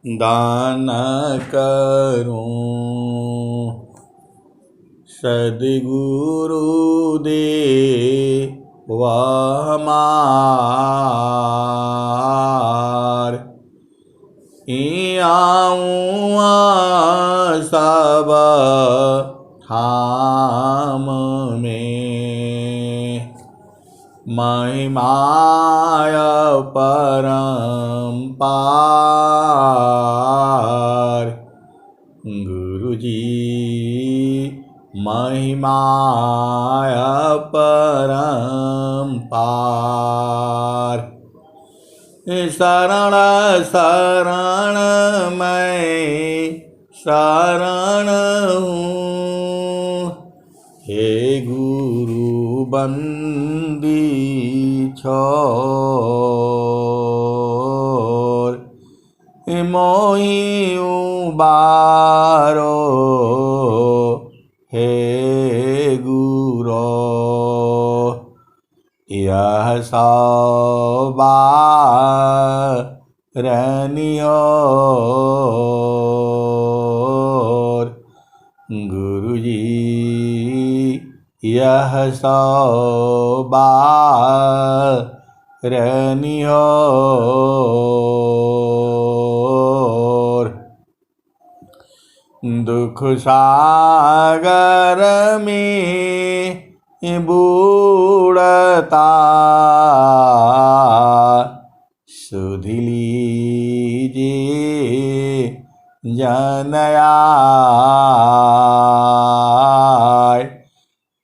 दान करूं सद्गुरु दे वह हमार आऊँ सब ठाम में महिमाय परम्पार गुरुजी महिमाय परम्पार शरण शरण मैं शरण हूँ हे गुरु बंदी छोर मोहि उबारो हे गुरो यह सवारनियोर गुरुजी यह सवारनियोर दुख सागर में बूढ़ता सुध लीजिए जनयाय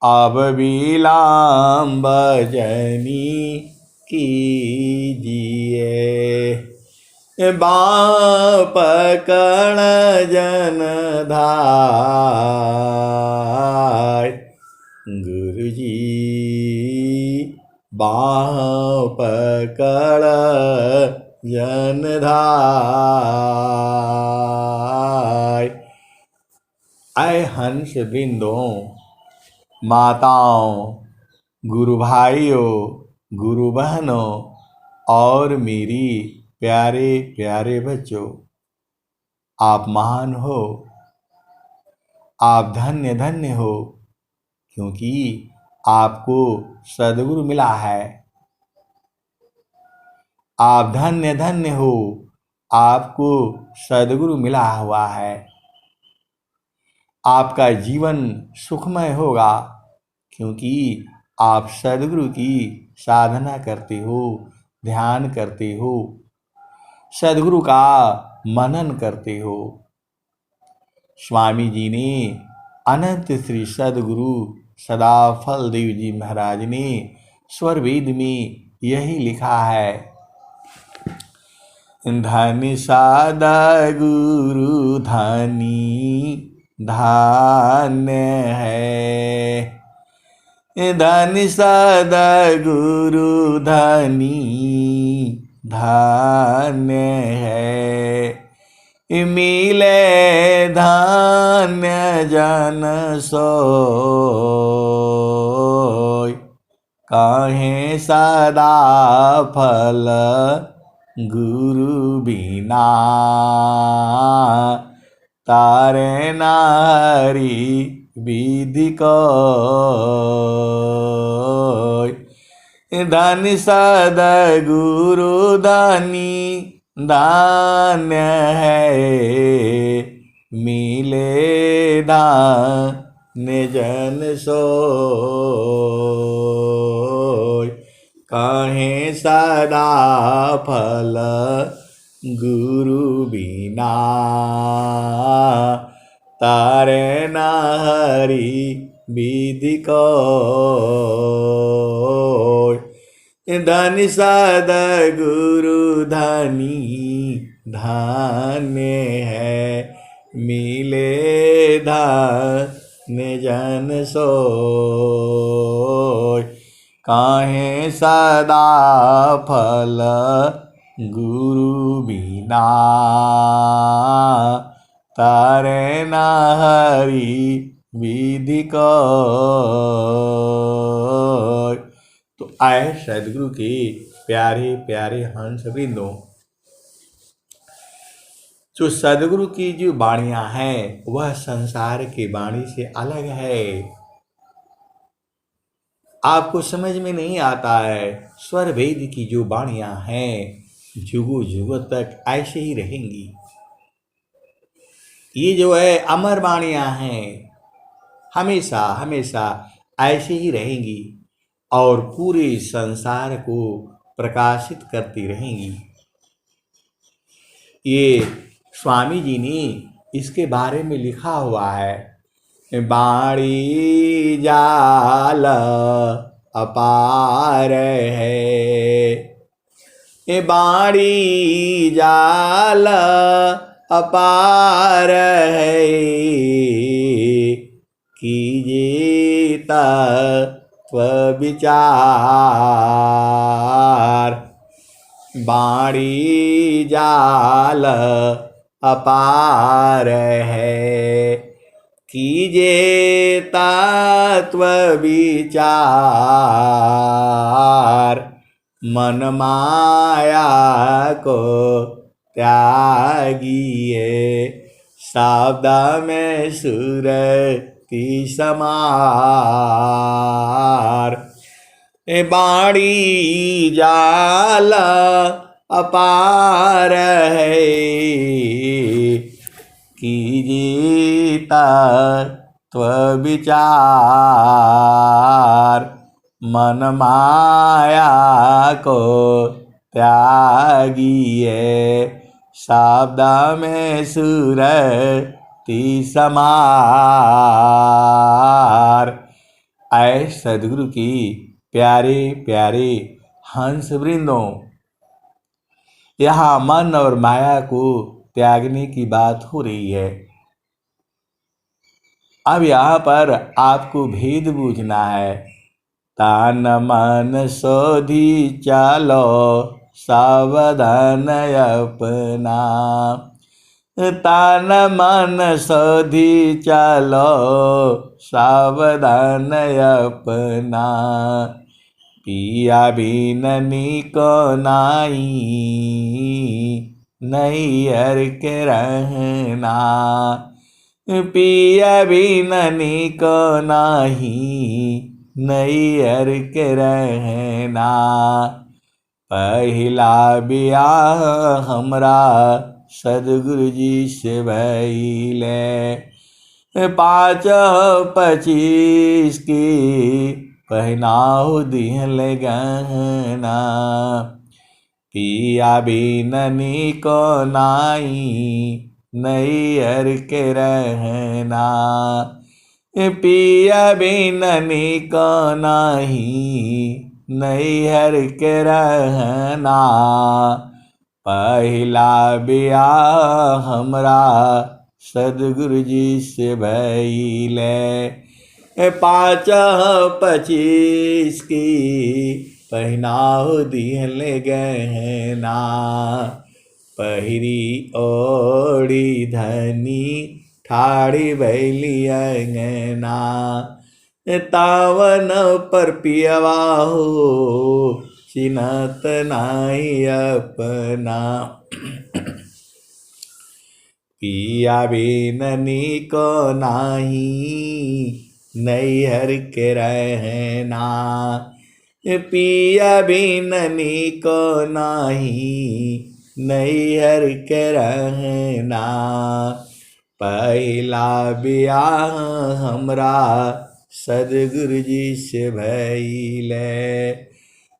अब विलंब जनी कीजिए बाँ पकड़ जनधाय गुरुजी बाँ पकड़ जनधाय। आए हंस बिंदों माताओं गुरु भाइयों गुरु बहनों और मेरी प्यारे प्यारे बच्चों, आप महान हो, आप धन्य धन्य हो, क्योंकि आपको सद्गुरु मिला है। आप धन्य धन्य हो, आपको सद्गुरु मिला हुआ है। आपका जीवन सुखमय होगा, क्योंकि आप सद्गुरु की साधना करते हो, ध्यान करते हो, सद्गुरु का मनन करते हो। स्वामी जी ने अनंत श्री सद्गुरु सदाफल देव जी महाराज ने स्वरवेद में यही लिखा है, धनि सद्गुरु धनी धन्य है, धनि सद्गुरु धनी धन्य है, मिले धन्य जन सोय, काहे सदा फल गुरु बिना, तारे नारी विधि कोय, धनि सद्गुरु धनी धन्य है, मिले धन्य जन सोय, काहे सदा फल गुरु बिना, तारे नारी विधि कोय, धनि सद्गुरु धनी धन्य है, मिले धन्य जन सोय, काहे सदा फल गुरु बिना, तारे नारी विधि कोय। तो आए सद्गुरु के प्यारे प्यारे हंस वृंदों, तो सदगुरु की जो वाणियां हैं वह संसार की वाणी से अलग है। आपको समझ में नहीं आता है, स्वर वेद की जो वाणियां हैं जुगों जुगों तक ऐसे ही रहेंगी। ये जो है अमर वाणियां हैं, हमेशा हमेशा ऐसे ही रहेंगी और पूरे संसार को प्रकाशित करती रहेंगी। ये स्वामी जी ने इसके बारे में लिखा हुआ है, बाणी जाल अपार है, ये बाणी जाल अपार है, कीजिए तत्व विचार। बाणी जाल अपार है, कीजिए तत्व विचार। मन माया को त्यागिए, शब्द में सुरति समार। बाणी जाल अपार है, कीजिए तत्व विचार। मन माया को त्यागिए, शब्द में सुरति समार। ऐ सदगुरु की प्यारे प्यारे हंस वृंदों, यहाँ मन और माया को त्यागने की बात हो रही है। अब यहाँ पर आपको भेद बूझना है। तान मन सोधी चलो सावधान अपना, तान मन सोधी चलो सावधान अपना। पिया बिन निको नाई, नैहर के रहना। पिया बिन निको नाही, नैहर के रहना। पहला ब्याह हमरा सदगुरु जी से भइले, 5-25 की पहनाऊ दिहल गहना। पिया बिन निको नाई, नैहर के रहना। पिया बिन निको नाही, नैहर के रहना। पहला ब्याह हमरा सदगुरु जी से भइले, 5-25 की पहनाऊ दिहल गहना। पहिरी ओढ़ी धनी ठाड़ी भैली अंगना। तावन पर पियवा हो चिन्हत नाई अपना। पिया बिन निको नाही, नैहर के रहना। पिया बिन निको नाही, नैहर के रहना। पहला ब्याह हमरा सदगुरु जी से भइले,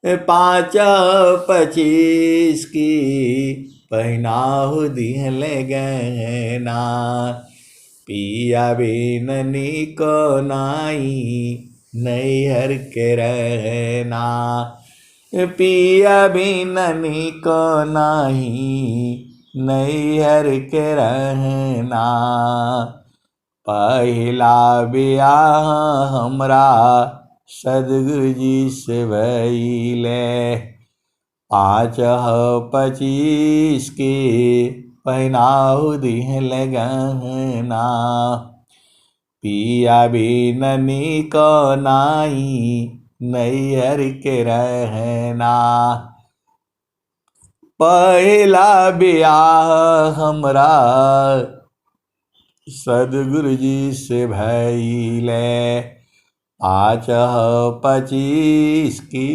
5-25 की पहनाऊ दिहल गहना। पिया बिन निको नाई, नैहर के रहना। पिया बिन निको नाही, नैहर के रहना। पहला ब्याह हमरा सदगुरु जी से भइले, 5-25 की पहनाऊ दिहल गहना। पिया बिन निको नाई, नैहर के रहना। पहला ब्याह हमरा सदगुरु जी से भइले 5-25 की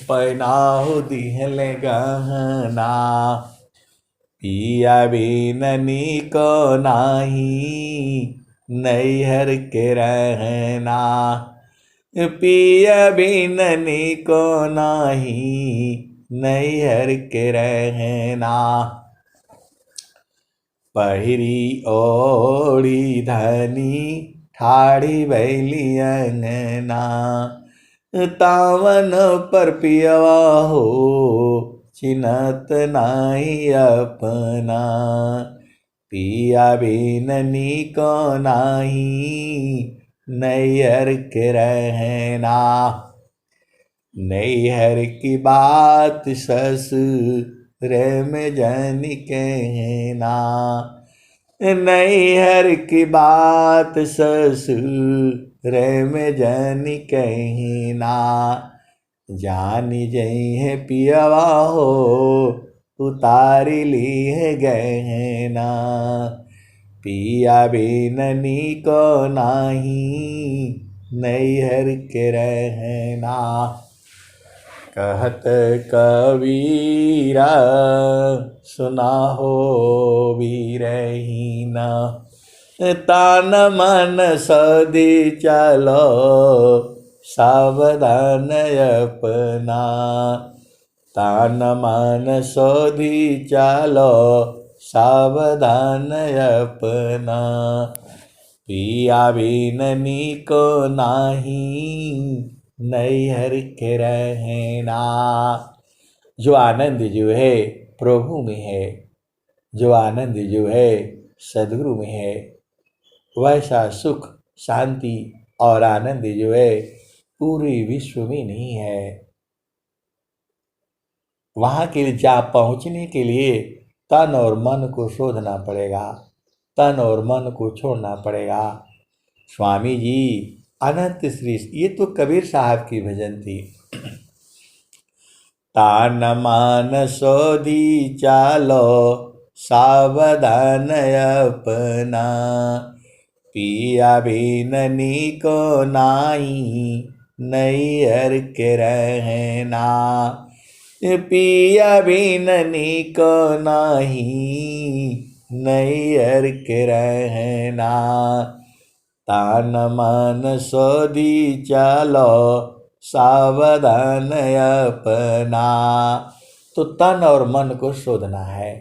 पहनाओ दिहले गहना पिया बिननी को नाही नैहर के रहना पिया बिननी को नाही नैहर के रहना पहिरी ओढ़ी धनी ठाड़ी बैली अंगना तावन पर पियवा हो चिन्हत नाही अपना पिया बिननी को नाही नैहर के रहना नैहर की बात ससुर में जन कहना नैहर की बात ससुर में जन कहना जानी जई है पियवा हो उतारी ली है गहना पिया बिननी को नाही नैहर के रहना कहत कबीरा सुना हो वीरहीना तान मन सदी चलो सावधान अपना तान मन सोधी चलो सावधान अपना पिया बिननी को नाही नैहर के रहना जो आनंद जो है प्रभु में है जो आनंद जो है सद्गुरु में है वैसा सुख शांति और आनंद जो है पूरे विश्व में नहीं है वहाँ के लिए जा पहुँचने के लिए तन और मन को शोधना पड़ेगा तन और मन को छोड़ना पड़ेगा स्वामी जी अनंत श्री ये तो कबीर साहब की भजन थी तान मान सोधी चालो सावधान अपना पिया बिननी को नाही नैहर के रहना पिया बिननी को नाही नैहर के रहना तान मन सोधी चलो सावधान अपना तो तन और मन को शोधना है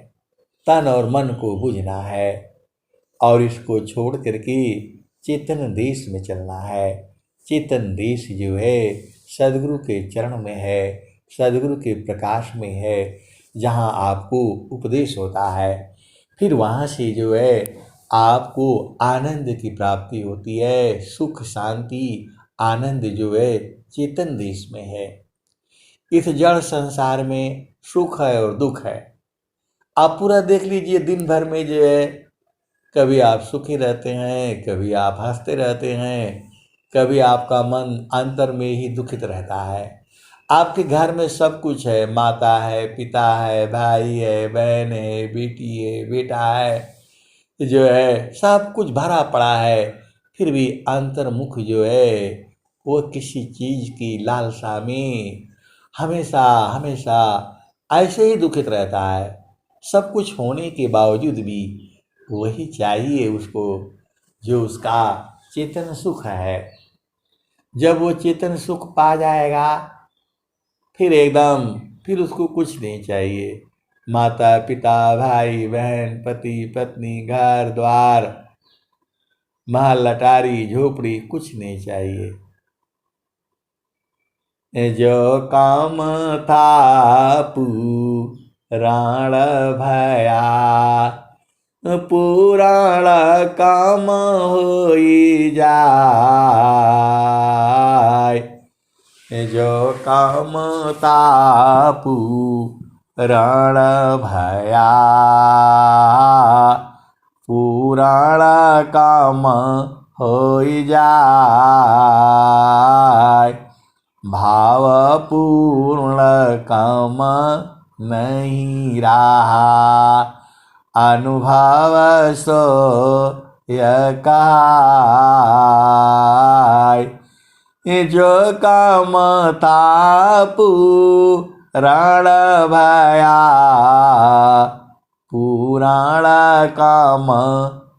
तन और मन को बुझना है और इसको छोड़ करके चेतन देश में चलना है चेतन देश जो है सद्गुरु के चरण में है सद्गुरु के प्रकाश में है जहाँ आपको उपदेश होता है फिर वहाँ से जो है आपको आनंद की प्राप्ति होती है सुख शांति आनंद जो है चेतन देश में है इस जड़ संसार में सुख है और दुख है आप पूरा देख लीजिए दिन भर में जो है कभी आप सुखी रहते हैं कभी आप हंसते रहते हैं कभी आपका मन अंतर में ही दुखित रहता है आपके घर में सब कुछ है माता है पिता है भाई है बहन है बेटी है बेटा है जो है सब कुछ भरा पड़ा है फिर भी अंतर्मुख जो है वो किसी चीज़ की लालसा में हमेशा हमेशा ऐसे ही दुखित रहता है सब कुछ होने के बावजूद भी वही चाहिए उसको जो उसका चेतन सुख है जब वो चेतन सुख पा जाएगा फिर एकदम फिर उसको कुछ नहीं चाहिए माता पिता भाई बहन पति पत्नी घर द्वार महल अटारी झोपड़ी कुछ नहीं चाहिए जो काम था पुराण भया पुराण काम होई जाय जो काम था पुराण भया पुराण काम होई जाय भावपूर्ण काम नहीं रहा, अनुभव सो यह कहाय। जो काम तापू रण भया, पुराण काम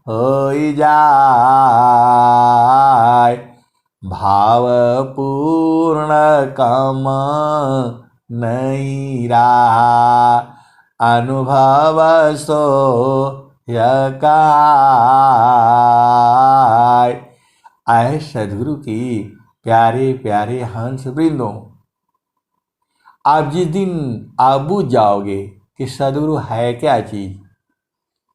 होई जाय। भाव पूर्ण काम नहीं रहा, अनुभव सो यह कहाय। आए सदगुरु की प्यारे प्यारे हंस वृंदों, आप जिस दिन आप बूझ जाओगे कि सदगुरु है क्या चीज,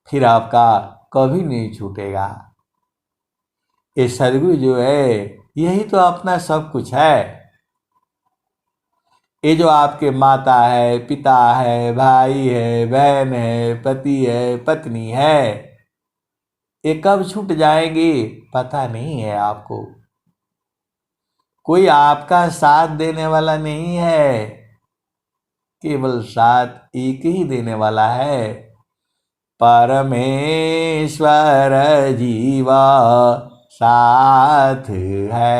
फिर आपका कभी नहीं छूटेगा। ये सदगुरु जो है यही तो अपना सब कुछ है। ये जो आपके माता है, पिता है, भाई है, बहन है, पति है, पत्नी है, ये कब छूट जाएंगे पता नहीं है आपको। कोई आपका साथ देने वाला नहीं है, केवल साथ एक ही देने वाला है, परमेश्वर जीवा साथ है।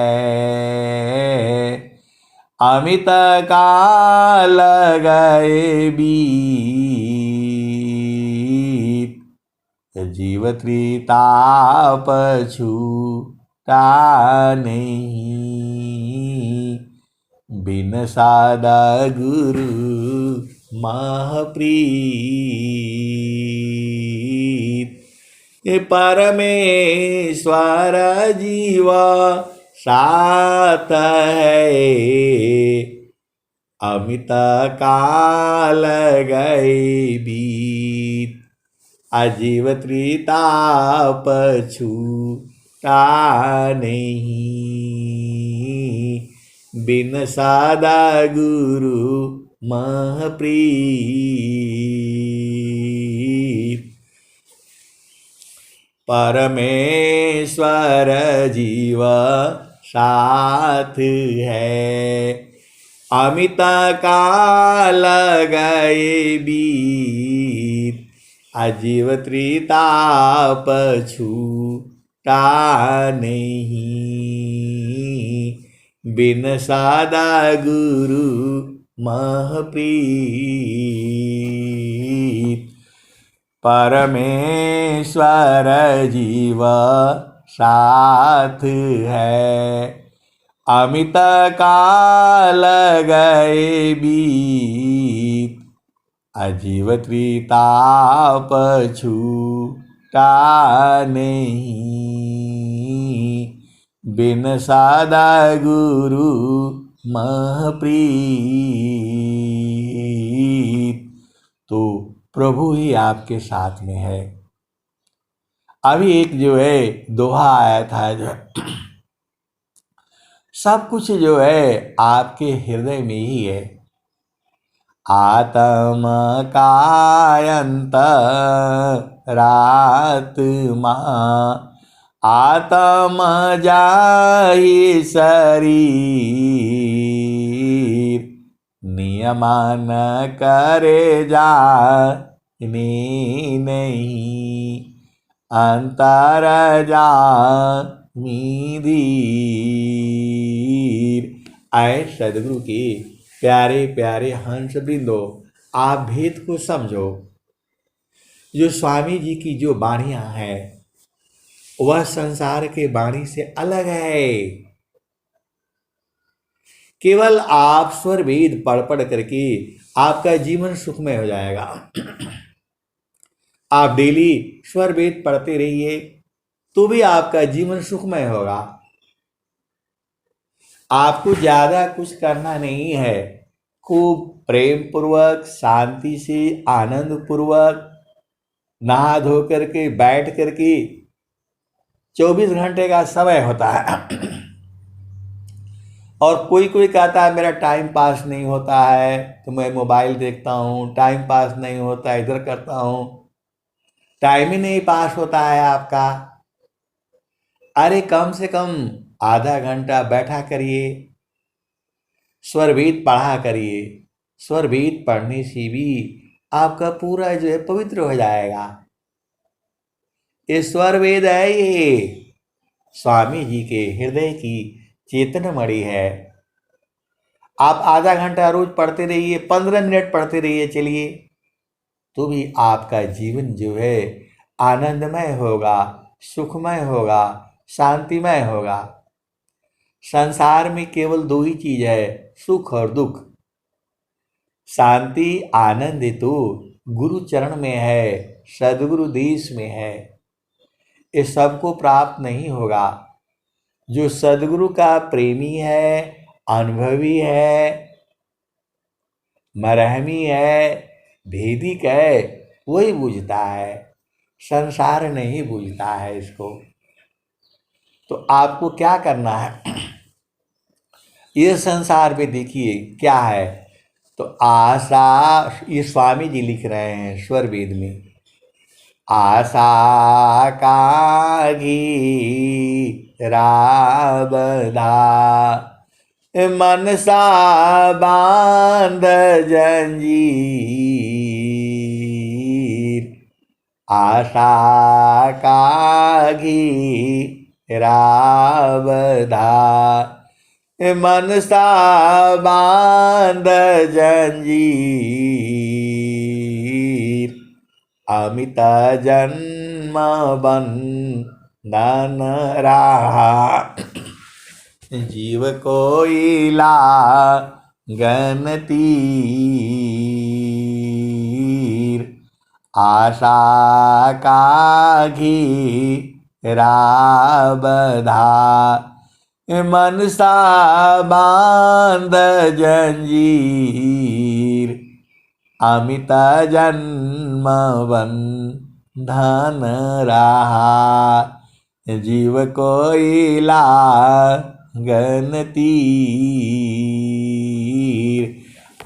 अमित काल गए बीत, जीव त्रिताप छूटा नहीं। बिन सादा गुरु महाप्रीत, ये परमेश्वर जीवा साथ है। अमित काल गए बीत, अजीव त्रिताप छूटा नहीं। बिन सादा गुरु महाप्रीत, परमेश्वर जीव साथ है। अमित काल गए बीत, अजीव त्रिताप छूटा नहीं। बिन सादा गुरु महाप्रीत, परमेश्वर जीव साथ है। अमित काल गए बीत, अजीव त्रिताप छूटा नहीं। बिन सादा गुरु महाप्रीत, तो प्रभु ही आपके साथ में है। अभी एक जो है दोहा आया था, जो सब कुछ जो है आपके हृदय में ही है। आत्म कायंत रात्मा, आत्म जाहि शरीर। नियमान करे जाने नहीं, अंतर जामी धीर। आए सदगुरु की प्यारे प्यारे हंस बिंदो, आप भेद को समझो। जो स्वामी जी की जो वाणियां हैं वह संसार के वाणी से अलग है। केवल आप स्वर वेद पढ़ पढ़ करके आपका जीवन सुखमय हो जाएगा। आप डेली स्वर वेद पढ़ते रहिए तो भी आपका जीवन सुखमय होगा। आपको ज्यादा कुछ करना नहीं है, खूब प्रेम पूर्वक शांति से आनंद पूर्वक नहा धो करके बैठ करके 24 घंटे का समय होता है। और कोई कोई कहता है मेरा टाइम पास नहीं होता है तो मैं मोबाइल देखता हूँ, टाइम पास नहीं होता इधर करता हूँ। टाइम ही नहीं पास होता है आपका। अरे कम से कम आधा घंटा बैठा करिए, स्वर वेद पढ़ा करिए, स्वर वेद पढ़ने से भी आपका पूरा जो है पवित्र हो जाएगा। ये स्वर वेद है, ये स्वामी जी के हृदय की चेतन मणि है। आप आधा घंटा रोज पढ़ते रहिए, 15 मिनट पढ़ते रहिए, चलिए, तो भी आपका जीवन जो है आनंदमय होगा, सुखमय होगा, शांतिमय होगा। संसार में केवल दो ही चीज है, सुख और दुख। शांति आनंद तो गुरु चरण में है, सदगुरु देश में है। ये सबको प्राप्त नहीं होगा। जो सदगुरु का प्रेमी है, अनुभवी है, मरहमी है, भेदिक है, वही बूझता है। संसार नहीं बूझता है इसको। तो आपको क्या करना है? ये संसार में देखिए क्या है। तो आशा, ये स्वामी जी लिख रहे हैं स्वर वेद में, आशा का घेरा बंधा, मनसा बांध जंजीर। आशा का घेरा बंधा, मनसा बांध जंजीर। अमित जन्म बंधन रहा, जीव कोई लागन तीर। आशा का घेरा बंधा, मनसा बांध जंजीर। अमित जन्म बंधन रहा, जीव कोई लागन तीर।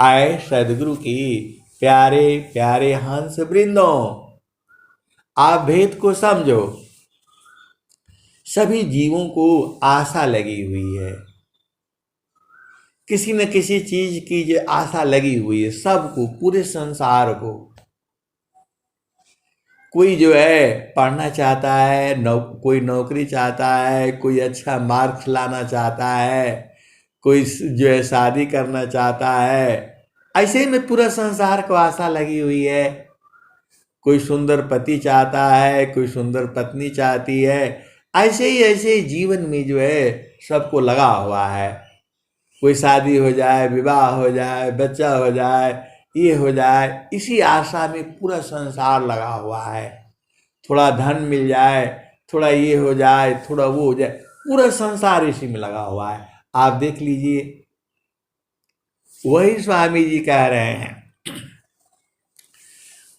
आए सदगुरु की प्यारे प्यारे हंस वृंदों, आप भेद को समझो। सभी जीवों को आशा लगी हुई है, किसी न किसी चीज की जो आशा लगी हुई है, सबको, पूरे संसार को। कोई जो है पढ़ना चाहता है, कोई नौकरी चाहता है, कोई अच्छा मार्क्स लाना चाहता है, कोई जो है शादी करना चाहता है। ऐसे ही में पूरा संसार को आशा लगी हुई है। कोई सुंदर पति चाहता है, कोई सुंदर पत्नी चाहती है। ऐसे ही जीवन में जो है सबको लगा हुआ है। कोई शादी हो जाए, विवाह हो जाए, बच्चा हो जाए, ये हो जाए, इसी आशा में पूरा संसार लगा हुआ है। थोड़ा धन मिल जाए, थोड़ा ये हो जाए, थोड़ा वो हो जाए, पूरा संसार इसी में लगा हुआ है। आप देख लीजिए, वही स्वामी जी कह रहे हैं,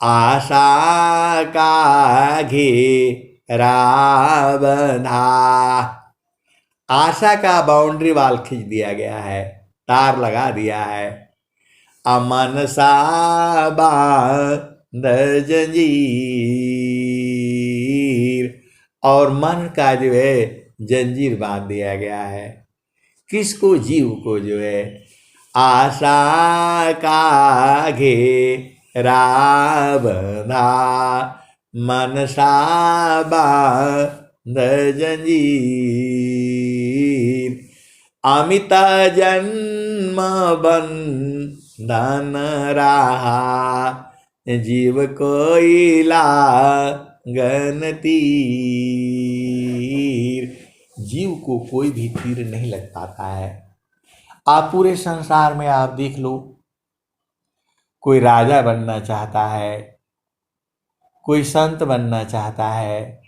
आशा का घेरा बंधा। आशा का बाउंड्री वाल खींच दिया गया है, तार लगा दिया है। अमन सा बांध जंजीर, और मन का जो है जंजीर बांध दिया गया है। किसको? जीव को जो है। आशा का घेरा बंधा, मनसा बांध जंजीर। अमित जन्म बंधन रहा, जीव कोई लागन तीर। जीव को कोई भी तीर नहीं लग पाता है। आप पूरे संसार में आप देख लो, कोई राजा बनना चाहता है, कोई संत बनना चाहता है,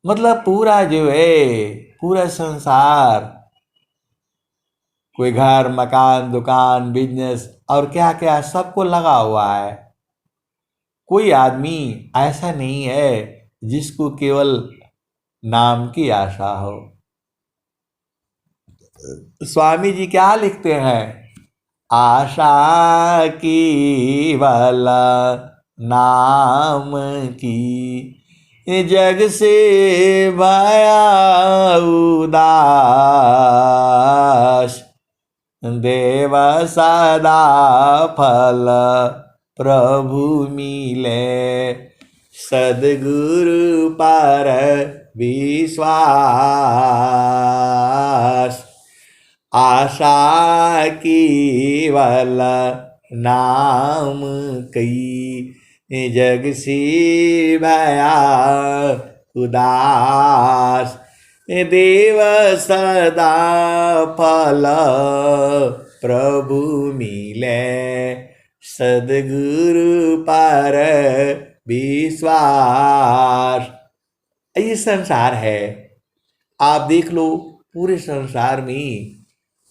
मतलब पूरा जो है पूरा संसार, कोई घर मकान दुकान बिजनेस और क्या क्या सबको लगा हुआ है। कोई आदमी ऐसा नहीं है जिसको केवल नाम की आशा हो। स्वामी जी क्या लिखते हैं? आशा केवल नाम की, जग से भया उदास। देव सदा फल प्रभु मिले। सद्गुरु पर विश्वास आशा केवल नाम कई जग से भया उदास। देव सदा फल प्रभु मिले। सद्गुरु पर विश्वास। ये संसार है, आप देख लो पूरे संसार में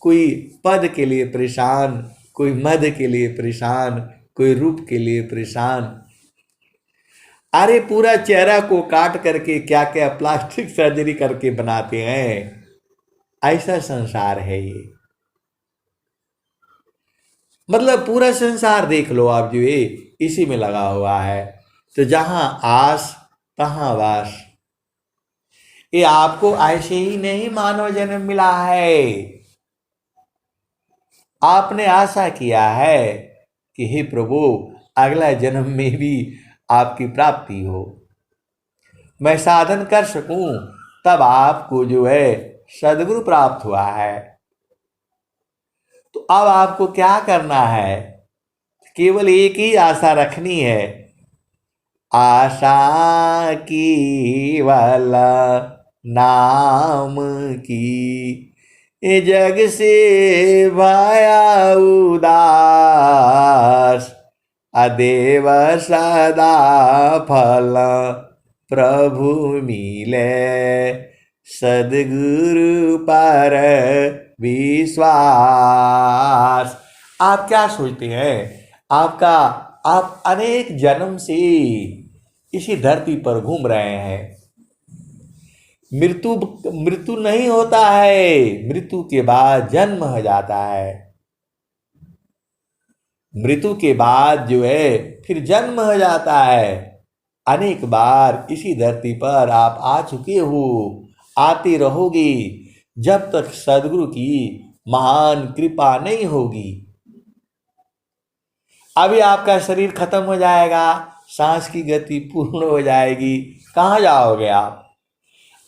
कोई पद के लिए परेशान, कोई मद के लिए परेशान, कोई रूप के लिए परेशान। अरे पूरा चेहरा को काट करके क्या क्या प्लास्टिक सर्जरी करके बनाते हैं। ऐसा संसार है ये। मतलब पूरा संसार देख लो आप, जो ये इसी में लगा हुआ है। तो जहां आस तहां वास। ये आपको ऐसे ही नहीं मानव जन्म मिला है। आपने आशा किया है कि हे प्रभु अगला जन्म में भी आपकी प्राप्ति हो, मैं साधन कर सकूं, तब आपको जो है सद्गुरु प्राप्त हुआ है। तो अब आपको क्या करना है? केवल एक ही आशा रखनी है। आशा केवल नाम की जग से भया उदास। अदेव सदा फल प्रभु मिले। सद्गुरु पर विश्वास। आप क्या सोचते हैं? आप अनेक जन्म से इसी धरती पर घूम रहे हैं। मृत्यु नहीं होता है, मृत्यु के बाद जन्म हो जाता है। मृत्यु के बाद जो है फिर जन्म हो जाता है। अनेक बार इसी धरती पर आप आ चुके हो, आते रहोगे जब तक सद्गुरु की महान कृपा नहीं होगी। अभी आपका शरीर खत्म हो जाएगा, सांस की गति पूर्ण हो जाएगी, कहाँ जाओगे आप?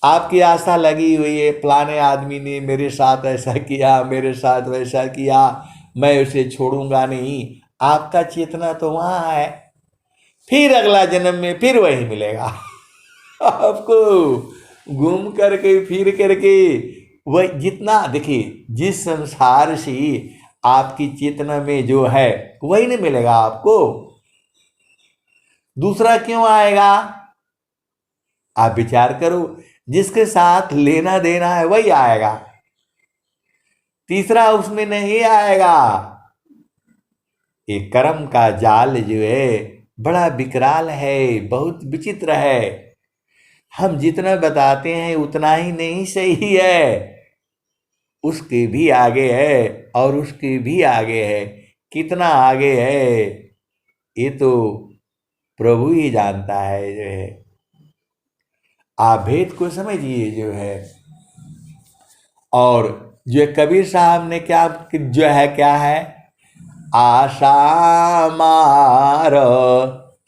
आपकी आशा लगी हुई है, फलाने आदमी ने मेरे साथ ऐसा किया, मेरे साथ वैसा किया, मैं उसे छोड़ूंगा नहीं। आपका चेतना तो वहाँ है, फिर अगला जन्म में फिर वही मिलेगा आपको। घूम करके फिर करके वह जितना, देखिए जिस संसार से आपकी चेतना में जो है वही नहीं मिलेगा आपको। दूसरा क्यों आएगा? आप विचार करो, जिसके साथ लेना देना है वही आएगा, तीसरा उसमें नहीं आएगा। ये कर्म का जाल जो है बड़ा विकराल है, बहुत विचित्र है। हम जितना बताते हैं उतना ही नहीं सही है, उसके भी आगे है और उसके भी आगे है। कितना आगे है ये तो प्रभु ही जानता है। जो है आप भेद को समझिए जो है। और जो कबीर साहब ने क्या है, आशा मार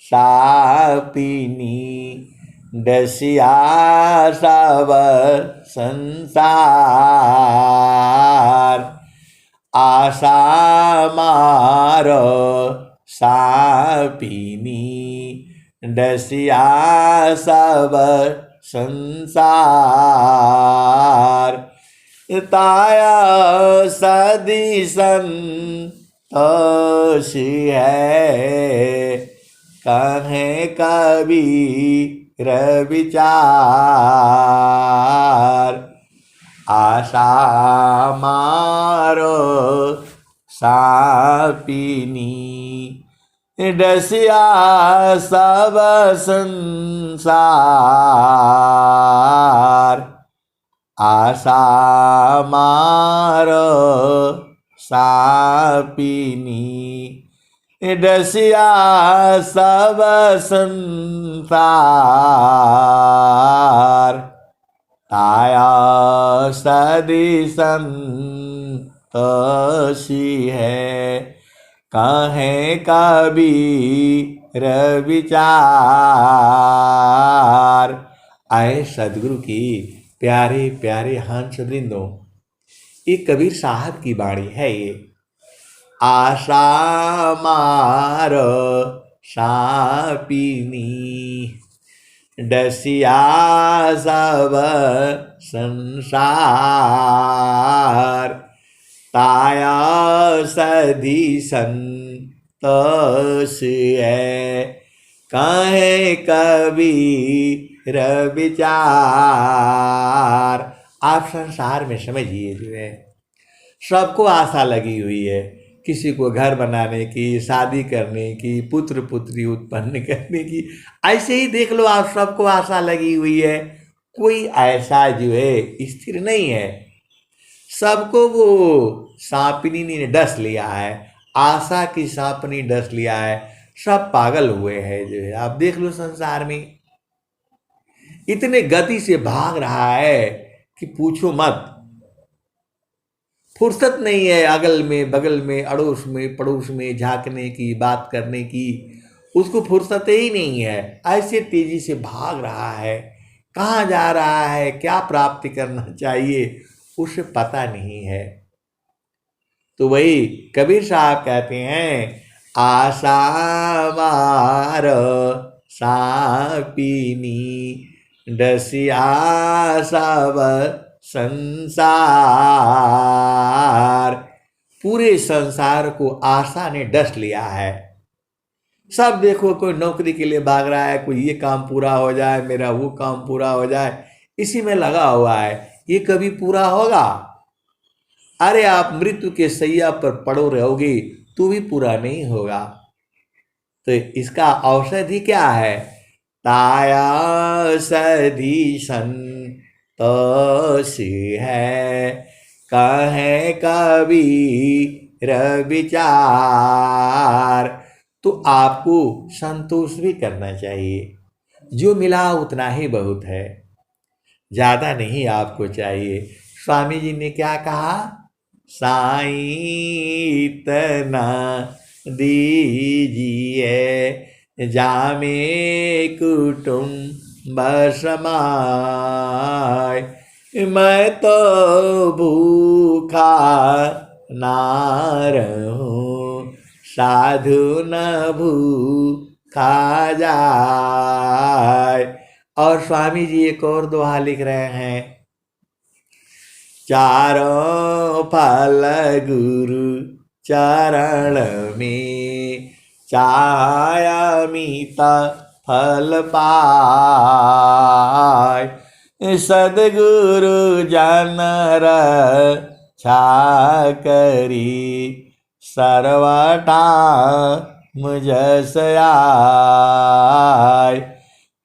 सापिनी डसिया सब संसार। आशा मार सापिनी डसिया सब संसार। ताया सदिशन तोषी है, कहे कबीर विचार। आशा मारो सापिनी डसिया सब संसार। आशा मारो सापिनी डसिया सब संसार। ताया सदिशन तसी है, काहे कबीर विचार। आए सदगुरु की प्यारे प्यारे हंस वृंदों, ये कबीर साहब की वाणी है। ये आशा मार सापिनी, डसिया सब संसार, ताया सधी संतोष है, काहे कबीर विचार। आप संसार में समझिए जो है, सबको आशा लगी हुई है, किसी को घर बनाने की, शादी करने की, पुत्र पुत्री उत्पन्न करने की। ऐसे ही देख लो, आप सबको आशा लगी हुई है। कोई ऐसा जो है स्थिर नहीं है, सबको वो सांपनी ने डस लिया है, आशा की सांपनी डस लिया है। सब पागल हुए हैं जो है। आप देख लो संसार में इतने गति से भाग रहा है कि पूछो मत। फुर्सत नहीं है अगल में बगल में अड़ोस में पड़ोस में झांकने की, बात करने की, उसको फुर्सत ही नहीं है। ऐसे तेजी से भाग रहा है, कहाँ जा रहा है, क्या प्राप्ति करना चाहिए, उसे पता नहीं है। तो वही कबीर साहब कहते हैं, आशा मार सापिनी, डसिया सब संसार। पूरे संसार को आशा ने डस लिया है। सब देखो, कोई नौकरी के लिए भाग रहा है, कोई ये काम पूरा हो जाए, मेरा वो काम पूरा हो जाए, इसी में लगा हुआ है। ये कभी पूरा होगा? अरे आप मृत्यु के सैया पर पड़ो रहोगे तो भी पूरा नहीं होगा। तो इसका औषधि क्या है? ताया सधी संतोष है, कहे कबीर विचार। तो आपको संतोष भी करना चाहिए, जो मिला उतना ही बहुत है, ज्यादा नहीं आपको चाहिए। स्वामी जी ने क्या कहा? साईं इतना दीजिए, जामे कुटुंब समाय, मैं तो भूखा ना रहूं, साधु न भूखा जाए। और स्वामी जी एक और दोहा लिख रहे हैं, चारों फल गुरु चरण में, चाया मीता फल पाय, सदगुरु जन रक्षा करी, सर्वटा मुझस आय।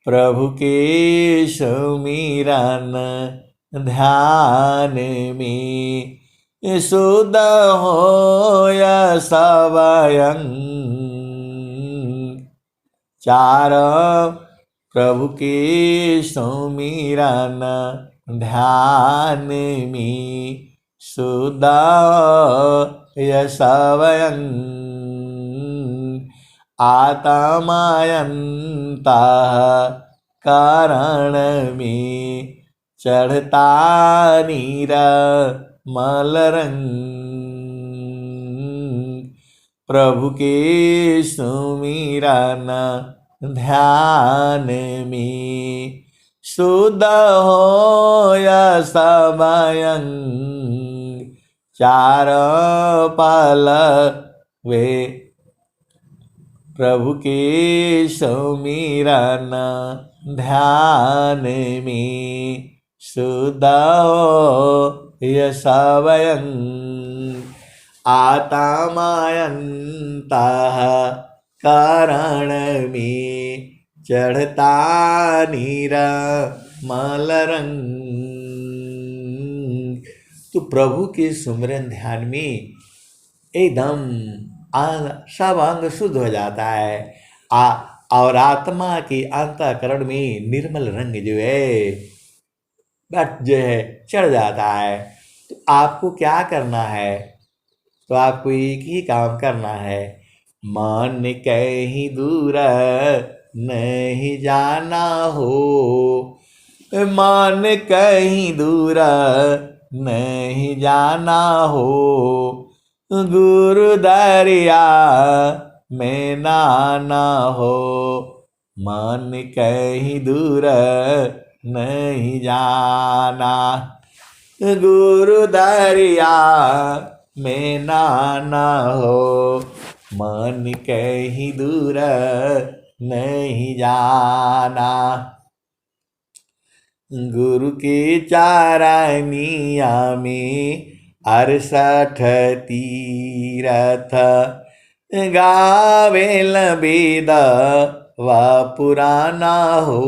प्रभु के सुमिरन ध्यान में, शुद्ध होय सबयं, चार प्रभु के सुमिरन ध्यान में, शुद्ध होय सबयं, आत्मायंतः करण में, चढ़ता निर्मल रंग। प्रभु के सुमिरन ध्यान में, शुद्ध होय सबयं, चार पल वे प्रभु के सुमिरन ध्यान में, शुद्ध होय सबयं, आत्मायंतः करण में, चढ़ता निर्मल रंग। तो प्रभु के सुमिरन ध्यान में एकदम सब अंग शुद्ध हो जाता है, और आत्मा के अंतःकरण में निर्मल रंग जो है बट जो है चढ़ जाता है। तो आपको क्या करना है? तो आपको एक ही काम करना है, मान कहीं दूर नहीं जाना हो, मान कहीं दूर नहीं जाना हो, गुरु दरिया में नाना हो, मान कहीं दूर नहीं जाना, गुरु दरिया में नाना हो, मन कहीं दूर नहीं जाना, गुरु के चारनिया में 68 तीरथ, गावेल वेद व पुराना हो,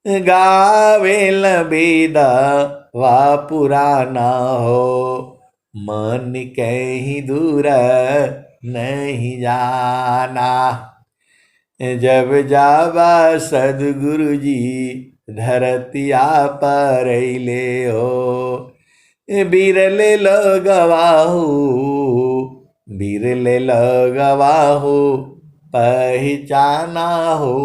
गावेल वेद व पुराना हो, मन कहीं दूर नहीं जाना, जब जावा सदगुरु जी धरतिया पर ले हो, बिरले लगवाहू, बिरले लगवाहू पहचाना हो,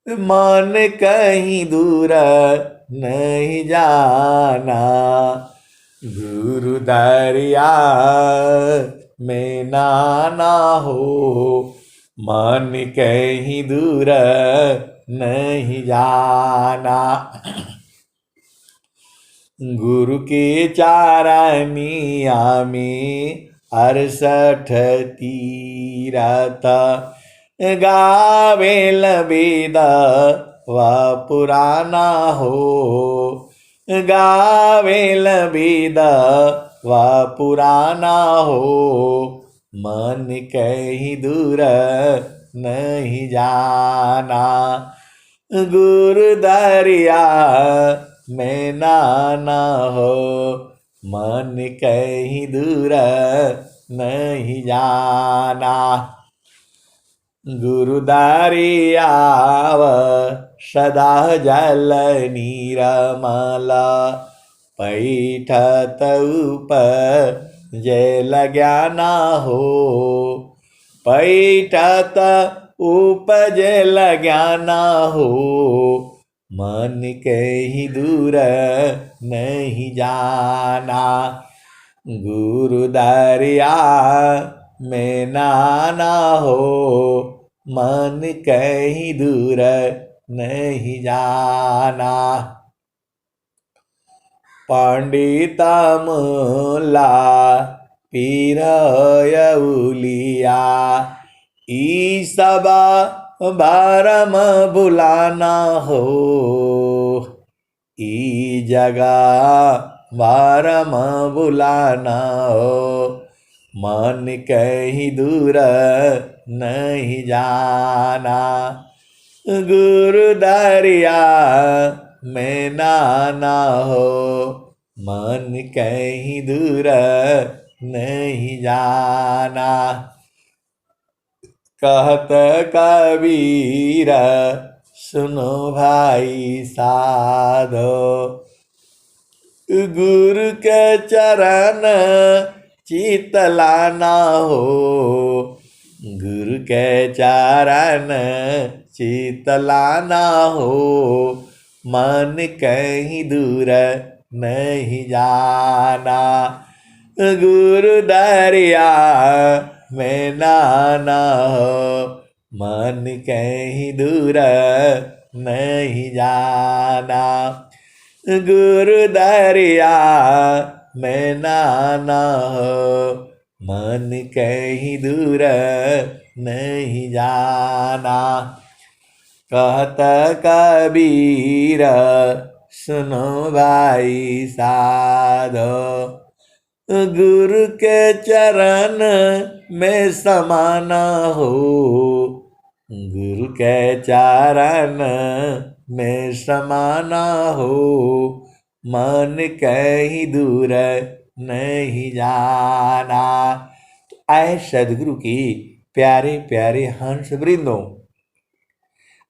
मन कहीं दूर नहीं जाना, गुरु दरिया में नाना हो, मन कहीं दूर नहीं जाना, गुरु के चारनिया में 68 तीरथ, गावेल वेद व पुराना हो, गावेल वेद व पुराना हो, मन कहीं दूर नहीं जाना, गुरु दरिया में नाना हो, मन कहीं दूर नहीं जाना, गुरु दरियाव सदा जल नीरमल, पैठत उपजल ज्ञाना हो, पैठत उपजल ज्ञाना हो, मन कहीं दूर नहीं जाना, गुरु दरिया में नाना हो, मन कहीं दूर नहीं जाना, पंडिता मुला पीर यौलिया, ई सबा बारम बुलाना हो, ई जगह बारम बुलाना हो, मन कहीं दूर नहीं जाना, गुरु दरिया में नाना हो, मन कहीं दूर नहीं जाना, कहत कबीर सुनो भाई साधो, गुरु के चरण चितलाना हो, गुरु के चरण चितलाना हो, मन कहीं दूर नहीं जाना, गुरु दरिया में नाना हो, मन कहीं दूर नहीं जाना, गुरु दरिया में नाना हो, मन कहीं दूर नहीं जाना, कहत कबीर सुनो भाई साधो, गुरु के चरण में समाना हो, गुरु के चरण में समाना हो, मन कहीं दूर नहीं जाना। आए सदगुरु की प्यारे प्यारे हंस वृंदों,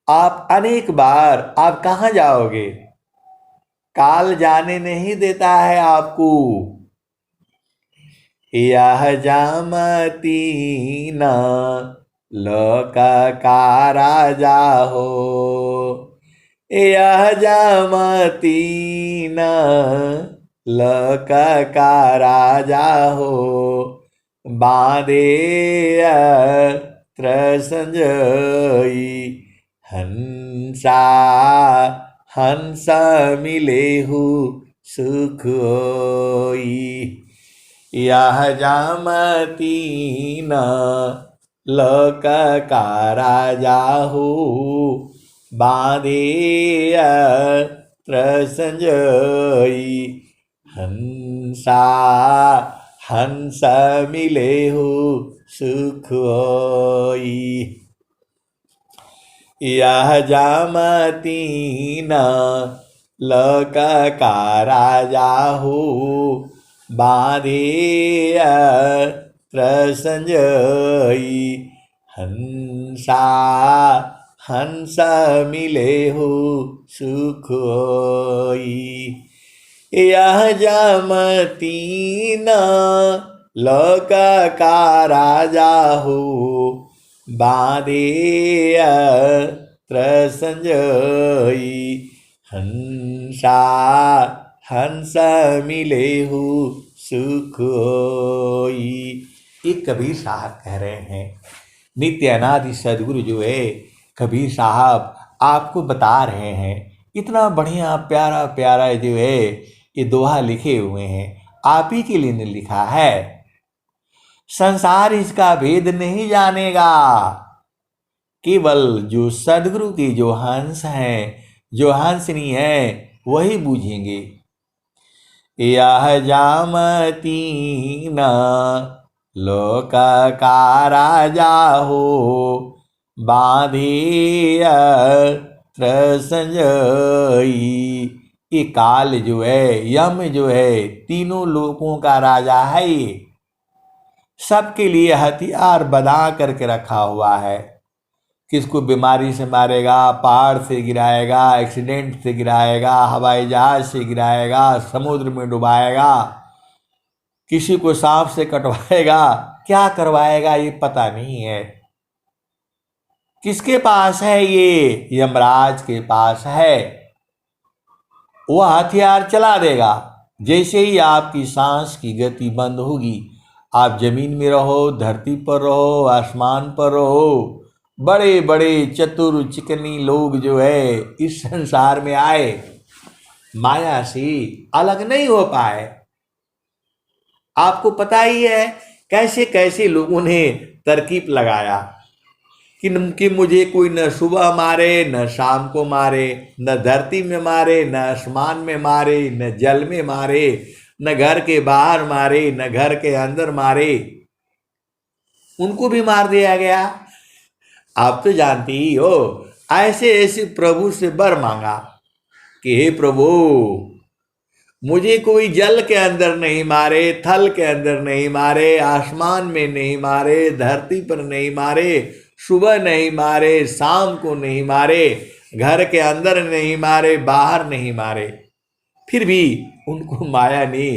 आप अनेक बार आप कहाँ जाओगे? काल जाने नहीं देता है आपको। यह जामती न लोक का राजा हो। यह जामती न लोक का राजा हो। बांधे अत्र संजोई हंसा हंस मिलेहु सुख होई। यह जामती न लोक का राजा हो। बांधे अत्र संजोई हंसा हंस मिलेहु सुख होई। यह जामती न लोक का राजा हो। बांधे अत्र संजोई हंसा हंस मिलेहु सुख होई। यह जामती न लोक का राजा हो। बांधे अत्र संजोई हंसा हंस मिलेहु सुख होई। ये कबीर साहब कह रहे हैं। नित्य अनादि सदगुरु जो है कबीर साहब आपको बता रहे हैं। इतना बढ़िया प्यारा प्यारा जो है ये दोहा लिखे हुए हैं, आप ही के लिए लिखा है। संसार इसका भेद नहीं जानेगा, केवल जो सदगुरु के जो हंस हैं, जो हंसनी है, वही बूझेंगे। यह जामती न लोक का राजा हो। बांधे अत्र संजोई। ये काल जो है, यम जो है, तीनों लोकों का राजा है। ये सबके लिए हथियार बना करके रखा हुआ है। किसको बीमारी से मारेगा, पहाड़ से गिराएगा, एक्सीडेंट से गिराएगा, हवाई जहाज से गिराएगा, समुद्र में डुबाएगा, किसी को सांप से कटवाएगा, क्या करवाएगा ये पता नहीं है। किसके पास है ये? यमराज के पास है। वह हथियार चला देगा। जैसे ही आपकी सांस की गति बंद होगी, आप जमीन में रहो, धरती पर रहो, आसमान पर रहो, बड़े बड़े चतुर चिकनी लोग जो है इस संसार में आए, माया से अलग नहीं हो पाए। आपको पता ही है कैसे कैसे लोगों ने तरकीब लगाया कि मुझे कोई न सुबह मारे, न शाम को मारे, न धरती में मारे, न आसमान में मारे, न जल में मारे, न घर के बाहर मारे, न घर के अंदर मारे। उनको भी मार दिया गया। आप तो जानती ही हो। ऐसे ऐसे प्रभु से वर मांगा कि हे प्रभु, मुझे कोई जल के अंदर नहीं मारे, थल के अंदर नहीं मारे, आसमान में नहीं मारे, धरती पर नहीं मारे, सुबह नहीं मारे, शाम को नहीं मारे, घर के अंदर नहीं मारे, बाहर नहीं मारे। फिर भी उनको माया ने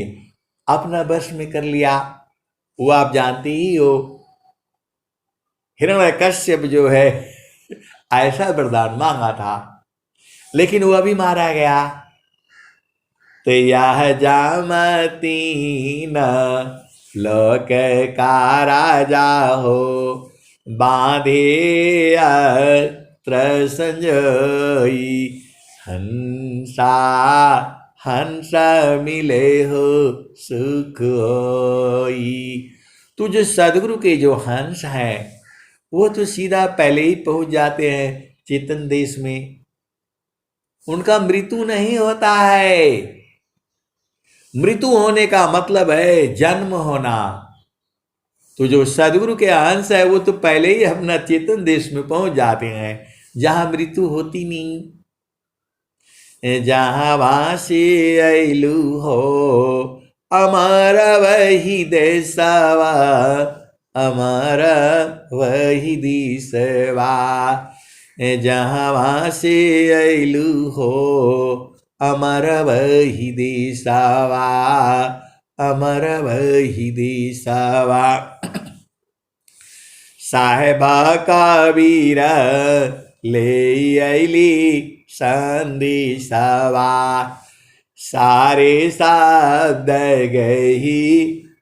अपना वश में कर लिया। वो आप जानती ही हो। हिरण्यकश्यप जो है ऐसा वरदान मांगा था, लेकिन वह भी मारा गया। तो यह जामती न लोक का राजा हो। बांधे अत्र संजोई हंसा हंस मिले हो सुख होई। तो जो सदगुरु के जो हंस हैं वो तो सीधा पहले ही पहुंच जाते हैं चेतन देश में। उनका मृत्यु नहीं होता है। मृत्यु होने का मतलब है जन्म होना। तो जो सदगुरु के अंश है वो तो पहले ही अपना चेतन देश में पहुंच जाते हैं, जहां मृत्यु होती नहीं। जहां वासी अइलू हो अमर वही देशवा, अमर वही दिशवा। जहां वासी अइलू हो अमर वही दिशवा, अमर वही देशवा। साहेबा कबीर ले अली संदेशवा। सारे शब्द गही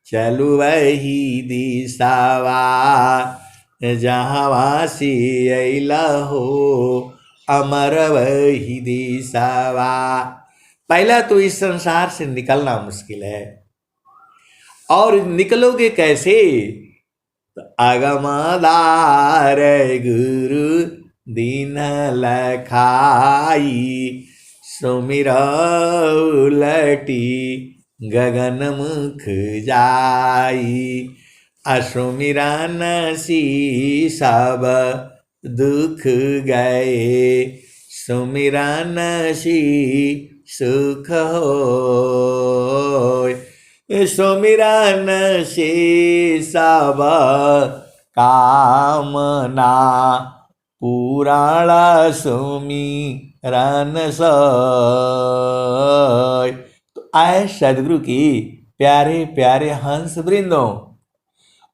चलु वही दिशावा। जहाँ से अला हो अमर वही दिशावा। पहला तो इस संसार से निकलना मुश्किल है, और निकलोगे कैसे? तो अगमदार गुरु दीन लखाई। सुमिर उलटी गगन मुख जाई। असुमिरन सी सब दुख गए। सुमिरन सी सुख होय। सुमिरन से सब कामना पुराण सुमिरन सोय। तो आए सदगुरु की प्यारे प्यारे हंस वृंदों,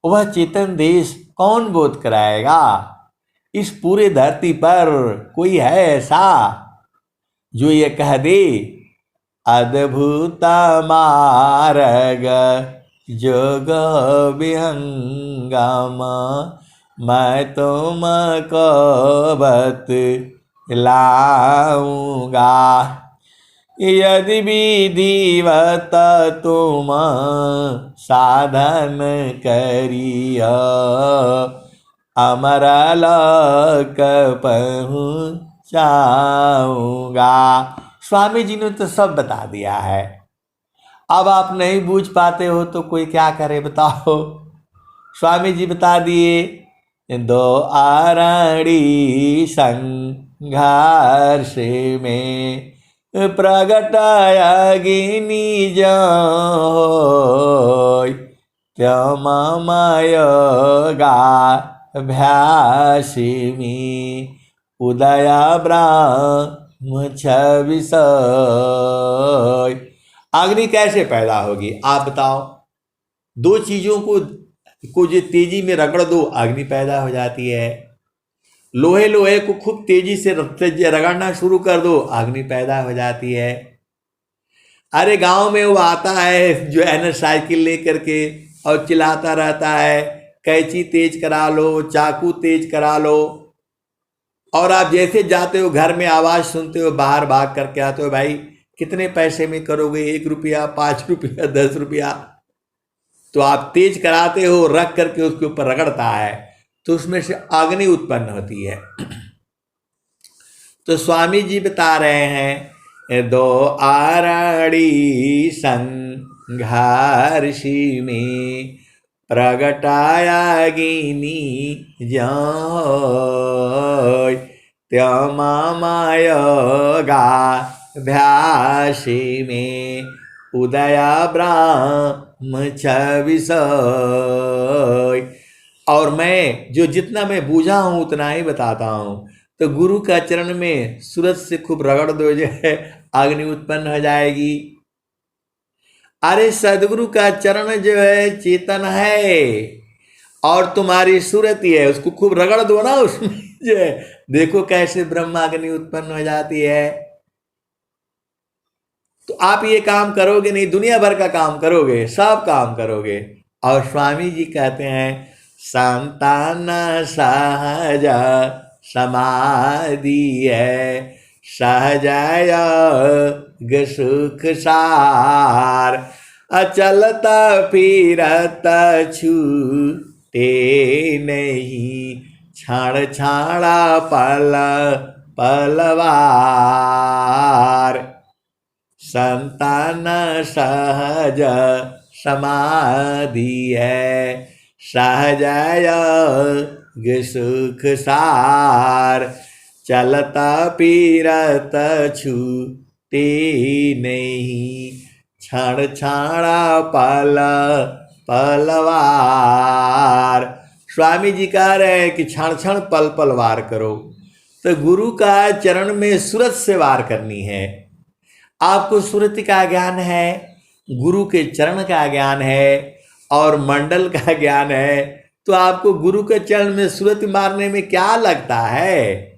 वह चेतन देश कौन बोध कराएगा? इस पूरे धरती पर कोई है ऐसा जो ये कह दे अद्भुत मार्ग जोग विहंगम मैं तुमको बतलाऊंगा। यदि विधिवत तुम साधन करियो अमर लोक पहुँचाऊंगा। स्वामी जी ने तो सब बता दिया है, अब आप नहीं बूझ पाते हो तो कोई क्या करे बताओ। स्वामी जी बता दिए, दो आरणी संघर्ष में प्रगट अग्नि जोय। त्वमयोगा भ्यासिमी उदय ब्रह्म छविषय। अग्नि कैसे पैदा होगी आप बताओ? दो चीजों को जो तेजी में रगड़ दो अग्नि पैदा हो जाती है। लोहे लोहे को खूब तेजी से रगड़ना शुरू कर दो अग्नि पैदा हो जाती है। अरे गांव में वो आता है जो है ना साइकिल लेकर के और चिल्लाता रहता है, कैंची तेज करा लो, चाकू तेज करा लो, और आप जैसे जाते हो घर में आवाज सुनते हो बाहर भाग करके आते हो, भाई कितने पैसे में करोगे? 1 रुपया, 5 रुपया, 10 रुपया। तो आप तेज कराते हो, रख करके उसके ऊपर रगड़ता है तो उसमें से अग्नि उत्पन्न होती है। तो स्वामी जी बता रहे हैं, दो आरणी संघर्षी में प्रगटायागिनी जोय। त्वमयोगा भ्यासी में उदय ब्रह्म छविषय। और मैं जो जितना मैं बूझा हूं उतना ही बताता हूं। तो गुरु का चरण में सूरज से खूब रगड़ दो, जो है अग्नि उत्पन्न हो जाएगी। अरे सदगुरु का चरण जो है चेतन है और तुम्हारी सूरत ही है, उसको खूब रगड़ दो ना, उसमें जो है देखो कैसे ब्रह्माग्नि उत्पन्न हो जाती है। तो आप ये काम करोगे नहीं, दुनिया भर का काम करोगे, सब काम करोगे। और स्वामी जी कहते हैं, संतान सहज समाधि है, सहजय सुख सार। अचलता फिरत छूटे नहीं, क्षण क्षण पल पलवार। संतान सहज समाधि है, सहजय सुख सार। चलता फिरत छूटे नहीं, क्षण क्षण पल पलवार। स्वामी जी कह रहे हैं कि क्षण क्षण पल पल वार करो। तो गुरु का चरण में सूरत से वार करनी है। आपको सूरत का ज्ञान है गुरु के चरण का ज्ञान है और मंडल का ज्ञान है, तो आपको गुरु के चरण में सूरत मारने में क्या लगता है?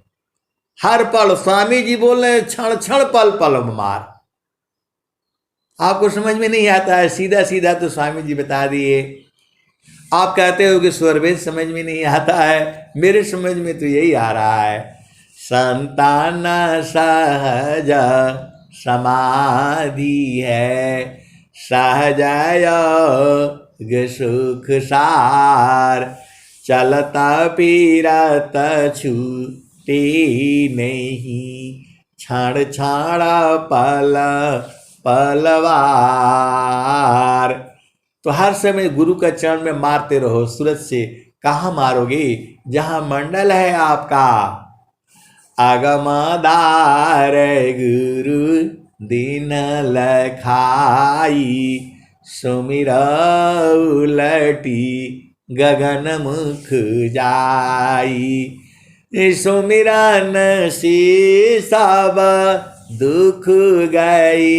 हर पल स्वामी जी बोल रहे क्षण क्षण पल पल मार। आपको समझ में नहीं आता है, सीधा सीधा तो स्वामी जी बता दिए। आप कहते हो कि स्वरवेद समझ में नहीं आता है, मेरे समझ में तो यही आ रहा है। संतान सहज समाधि है, सहज योग सुख सार, चलता पीरत छूटे नहीं, क्षण क्षण पल पलवार। तो हर समय गुरु का चरण में मारते रहो। सूरत से कहाँ मारोगे? जहां मंडल है आपका। आगमदार गुरु दिन लखाई, सुमिर उलटी गगन मुख जाई, सुमिरन से सब दुख गई,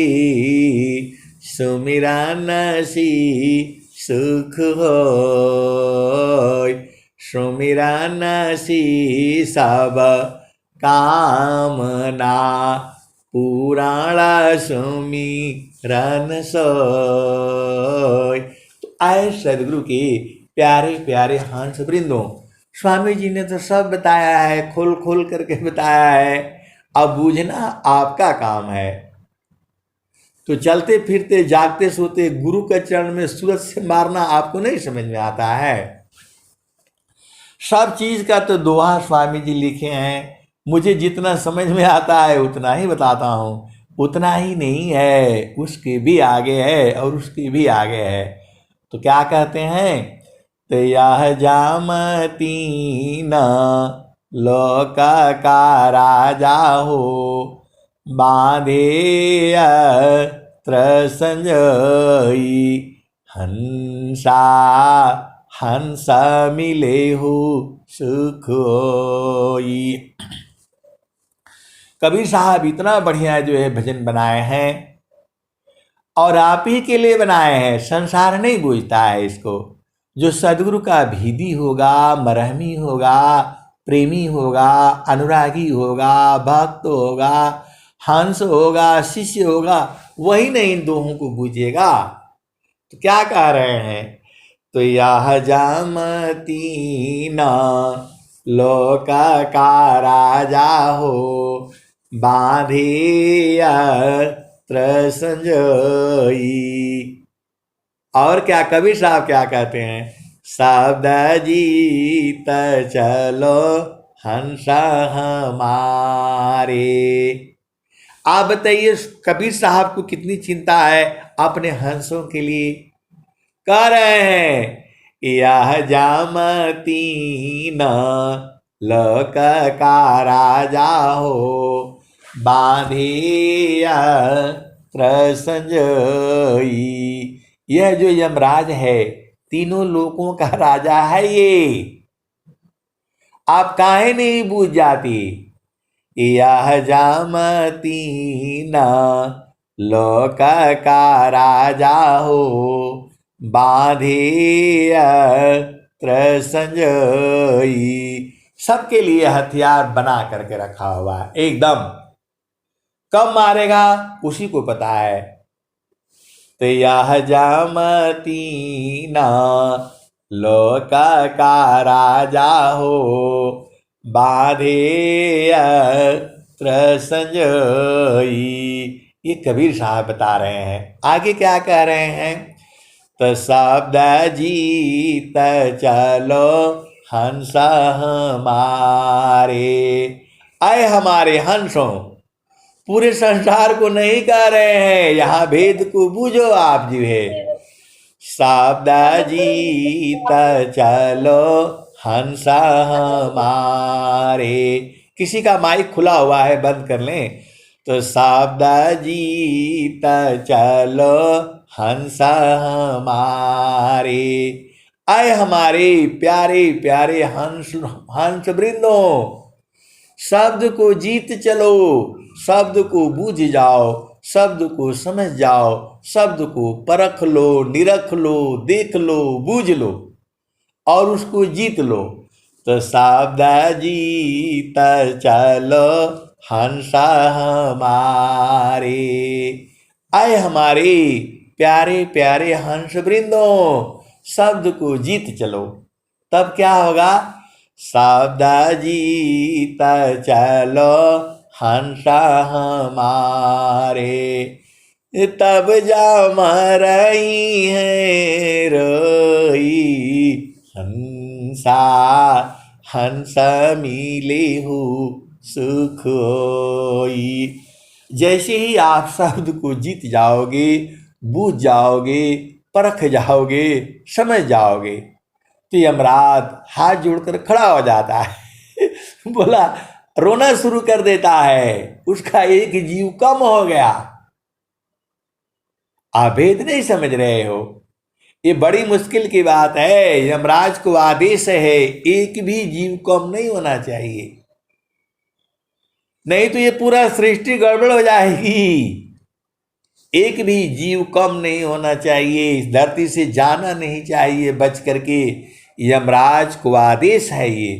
सुमिरन सी सुख होय, सुमिरन सी सब कामना, पुराण सुमिरन सोय। तो आए सदगुरु के प्यारे प्यारे हंस वृंदों, स्वामी जी ने तो सब बताया है, खोल खोल करके बताया है। अब बूझना आपका काम है। तो चलते फिरते जागते सोते गुरु के चरण में सूरत से मारना आपको नहीं समझ में आता है। सब चीज का तो दोहा स्वामी जी लिखे हैं, मुझे जितना समझ में आता है उतना ही बताता हूँ। उतना ही नहीं है, उसके भी आगे है और उसके भी आगे है। तो क्या कहते हैं? तो यह जामती न लोक का राजा हो, बांधे त्र संजई, हंसा हंस मिले हो सुख होई। कबीर साहब इतना बढ़िया जो है भजन बनाए हैं और आप ही के लिए बनाए हैं। संसार नहीं बूझता है इसको। जो सदगुरु का भीदी होगा, मरहमी होगा, प्रेमी होगा, अनुरागी होगा, भक्त होगा, हंस होगा, शिष्य होगा, वही नहीं इन दोहों को बूझेगा। तो क्या कह रहे हैं? तो यह जामती न लोक का राजा हो, बांधे त्र संजई। और क्या कबीर साहब क्या कहते हैं? शब्द जीत चलो हंस हमारे। आप बताइए कबीर साहब को कितनी चिंता है अपने हंसों के लिए। कह रहे हैं यह जामती न लोक का राजा हो, बांधे त्र संजई। यह जो यमराज है तीनों लोकों का राजा है। ये आप काहे नहीं बूझ जाती? यह जामती न लोक का राजा हो, बांधे त्र संजई। सबके लिए हथियार बना करके रखा हुआ है एकदम। कब मारेगा उसी को पता है। तो यह जामती न लोक का राजा हो, बांधे त्र संजई। ये कबीर साहब बता रहे हैं। आगे क्या कह रहे हैं? तो शब्द जीत चलो हंस हमारे। आए हमारे हंसों, पूरे संसार को नहीं कह रहे हैं, यहाँ भेद को बूझो आप जी है। शब्द जीत चलो हंस हमारे। किसी का माइक खुला हुआ है, बंद कर लें। तो शब्द जीत चलो हंस हमारे। आए हमारे प्यारे प्यारे हंस हंस वृंदों, शब्द को जीत चलो, शब्द को बूझ जाओ, शब्द को समझ जाओ, शब्द को परख लो, निरख लो, देख लो, बूझ लो और उसको जीत लो। तो शब्द जीत चलो हंसा हमारे, आए हमारे प्यारे प्यारे हंस वृंदों, शब्द को जीत चलो। तब क्या होगा? शब्द जीत चलो हंसा हमारे, तब जम रही है रोई हंसा, हंस मिले हो सुख होई। जैसे ही आप शब्द को जीत जाओगे, बूझ जाओगे, परख जाओगे, समझ जाओगे, तो यमराज हाथ जोड़कर खड़ा हो जाता है बोला, रोना शुरू कर देता है, उसका एक जीव कम हो गया। आप भेद नहीं समझ रहे हो, ये बड़ी मुश्किल की बात है। यमराज को आदेश है एक भी जीव कम नहीं होना चाहिए, नहीं तो ये पूरा सृष्टि गड़बड़ हो जाएगी। एक भी जीव कम नहीं होना चाहिए, इस धरती से जाना नहीं चाहिए बच करके। यमराज को आदेश है, ये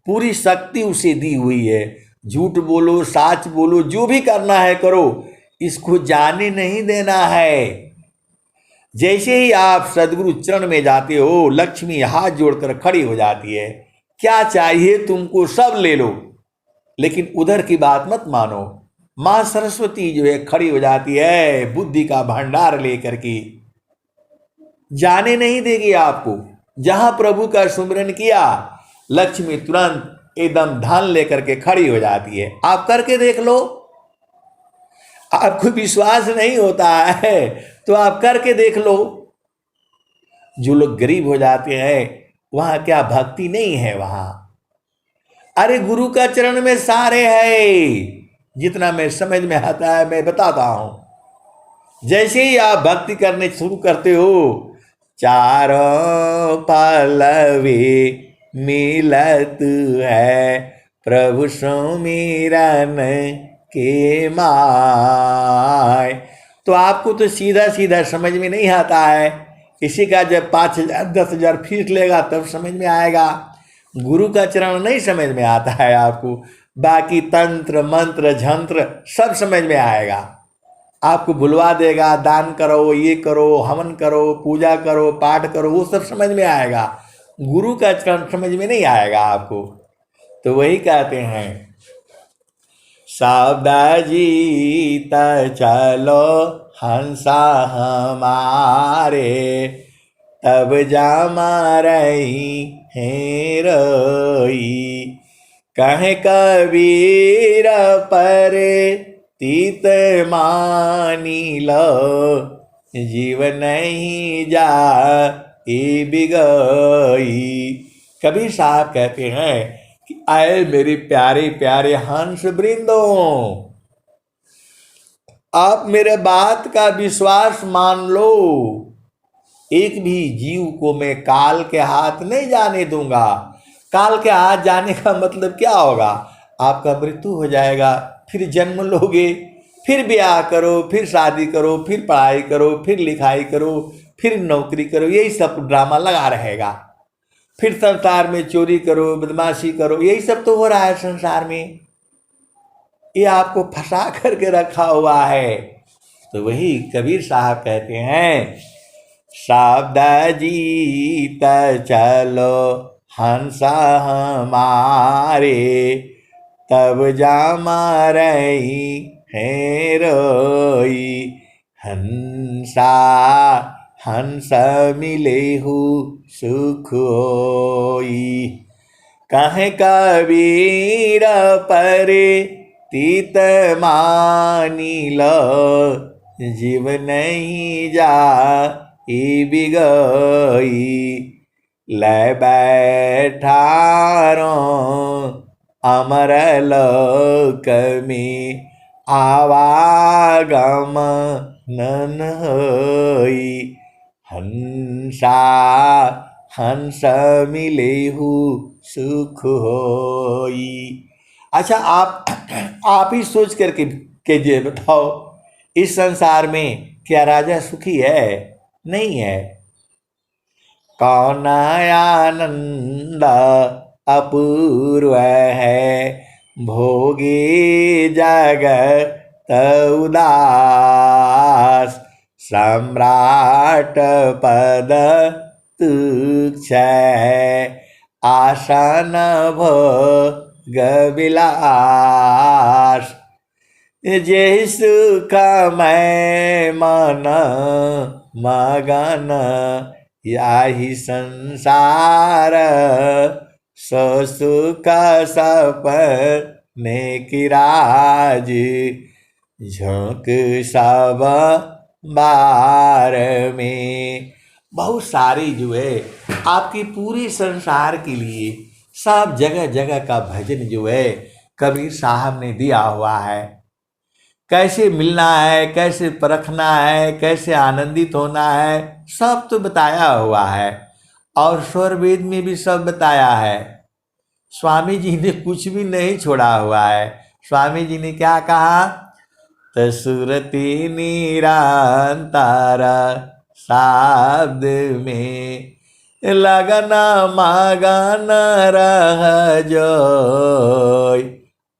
पूरी शक्ति उसे दी हुई है। झूठ बोलो, सच बोलो, जो भी करना है करो, इसको जाने नहीं देना है। जैसे ही आप सदगुरु चरण में जाते हो, लक्ष्मी हाथ जोड़कर खड़ी हो जाती है, क्या चाहिए तुमको सब ले लो, लेकिन उधर की बात मत मानो। मां सरस्वती जो है खड़ी हो जाती है बुद्धि का भंडार लेकर के, जाने नहीं देगी आपको। जहां प्रभु का सुमिरन किया, लक्ष्मी तुरंत एकदम धन लेकर के खड़ी हो जाती है। आप करके देख लो, आपको विश्वास नहीं होता है तो आप करके देख लो। जो लोग गरीब हो जाते हैं वहां क्या भक्ति नहीं है? वहां अरे गुरु का चरण में सारे है, जितना मैं समझ में आता है मैं बताता हूं। जैसे ही आप भक्ति करने शुरू करते हो, चारों पलवे मिलत है प्रभु सुमिरन के माय। तो आपको तो सीधा सीधा समझ में नहीं आता है, किसी का जब 5,000 10,000 फीस लेगा तब समझ में आएगा। गुरु का चरण नहीं समझ में आता है आपको, बाकी तंत्र मंत्र झंत्र सब समझ में आएगा। आपको बुलवा देगा, दान करो, ये करो, हवन करो, पूजा करो, पाठ करो, वो सब समझ में आएगा। गुरु का चरण समझ में नहीं आएगा आपको। तो वही कहते हैं, शब्द जीत चलो हंसा हमारे, तब जामा रही है रोई। कहे कबीर पर तीत मानी लो, जीव नहीं जा बिगई। कबीर साहब कहते हैं कि आए मेरे प्यारे प्यारे हंस वृंदों, आप मेरे बात का विश्वास मान लो। एक भी जीव को मैं काल के हाथ नहीं जाने दूंगा। काल के हाथ जाने का मतलब क्या होगा? आपका मृत्यु हो जाएगा, फिर जन्म लोगे, फिर ब्याह करो, फिर शादी करो, फिर पढ़ाई करो, फिर लिखाई करो, फिर नौकरी करो, यही सब ड्रामा लगा रहेगा। फिर संसार में चोरी करो, बदमाशी करो, यही सब तो हो रहा है संसार में। ये आपको फंसा करके रखा हुआ है। तो वही कबीर साहब कहते हैं, शब्द जीत चलो हंसा हमारे, तब जामा रही है रोई। हंसा हंस मिले हो सुख होई। कहे कबीर पर तीत मानी लो, जीव नहीं जा बिगई। ले बैठारो अमर लोक में, आवागम नन होई। हंसा हंस मिले हो सुख होई। अच्छा, आप ही सोच करके कीजिए, बताओ इस संसार में क्या राजा सुखी है? नहीं है। कौन आनंद अपूर्व है, भोगी जगत उदास, सम्राट पद तुच्छ है, आसन भोग विलास। जय सुखमय मन मगन, याहि संसार सो सुख सपने की राज, झोंक सब बार में। बहुत सारी जो है आपकी पूरी संसार के लिए सब जगह जगह का भजन जो है कबीर साहब ने दिया हुआ है। कैसे मिलना है, कैसे परखना है, कैसे आनंदित होना है, सब तो बताया हुआ है। और स्वर वेद में भी सब बताया है। स्वामी जी ने कुछ भी नहीं छोड़ा हुआ है। स्वामी जी ने क्या कहा? तसुरति निरंतर शब्द में, लगन मगन रह जोय,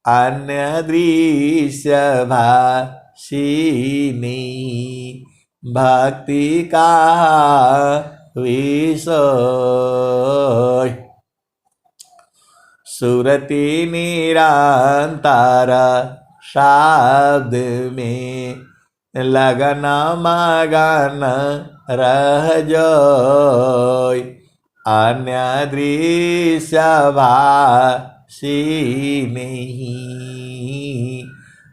अन्य दृश्य भाषिनी, भक्ति का विषय। सुरति निरंतर शब्द में, लगन मगन रह जोय, अन्य दृश्य भाषी नहीं,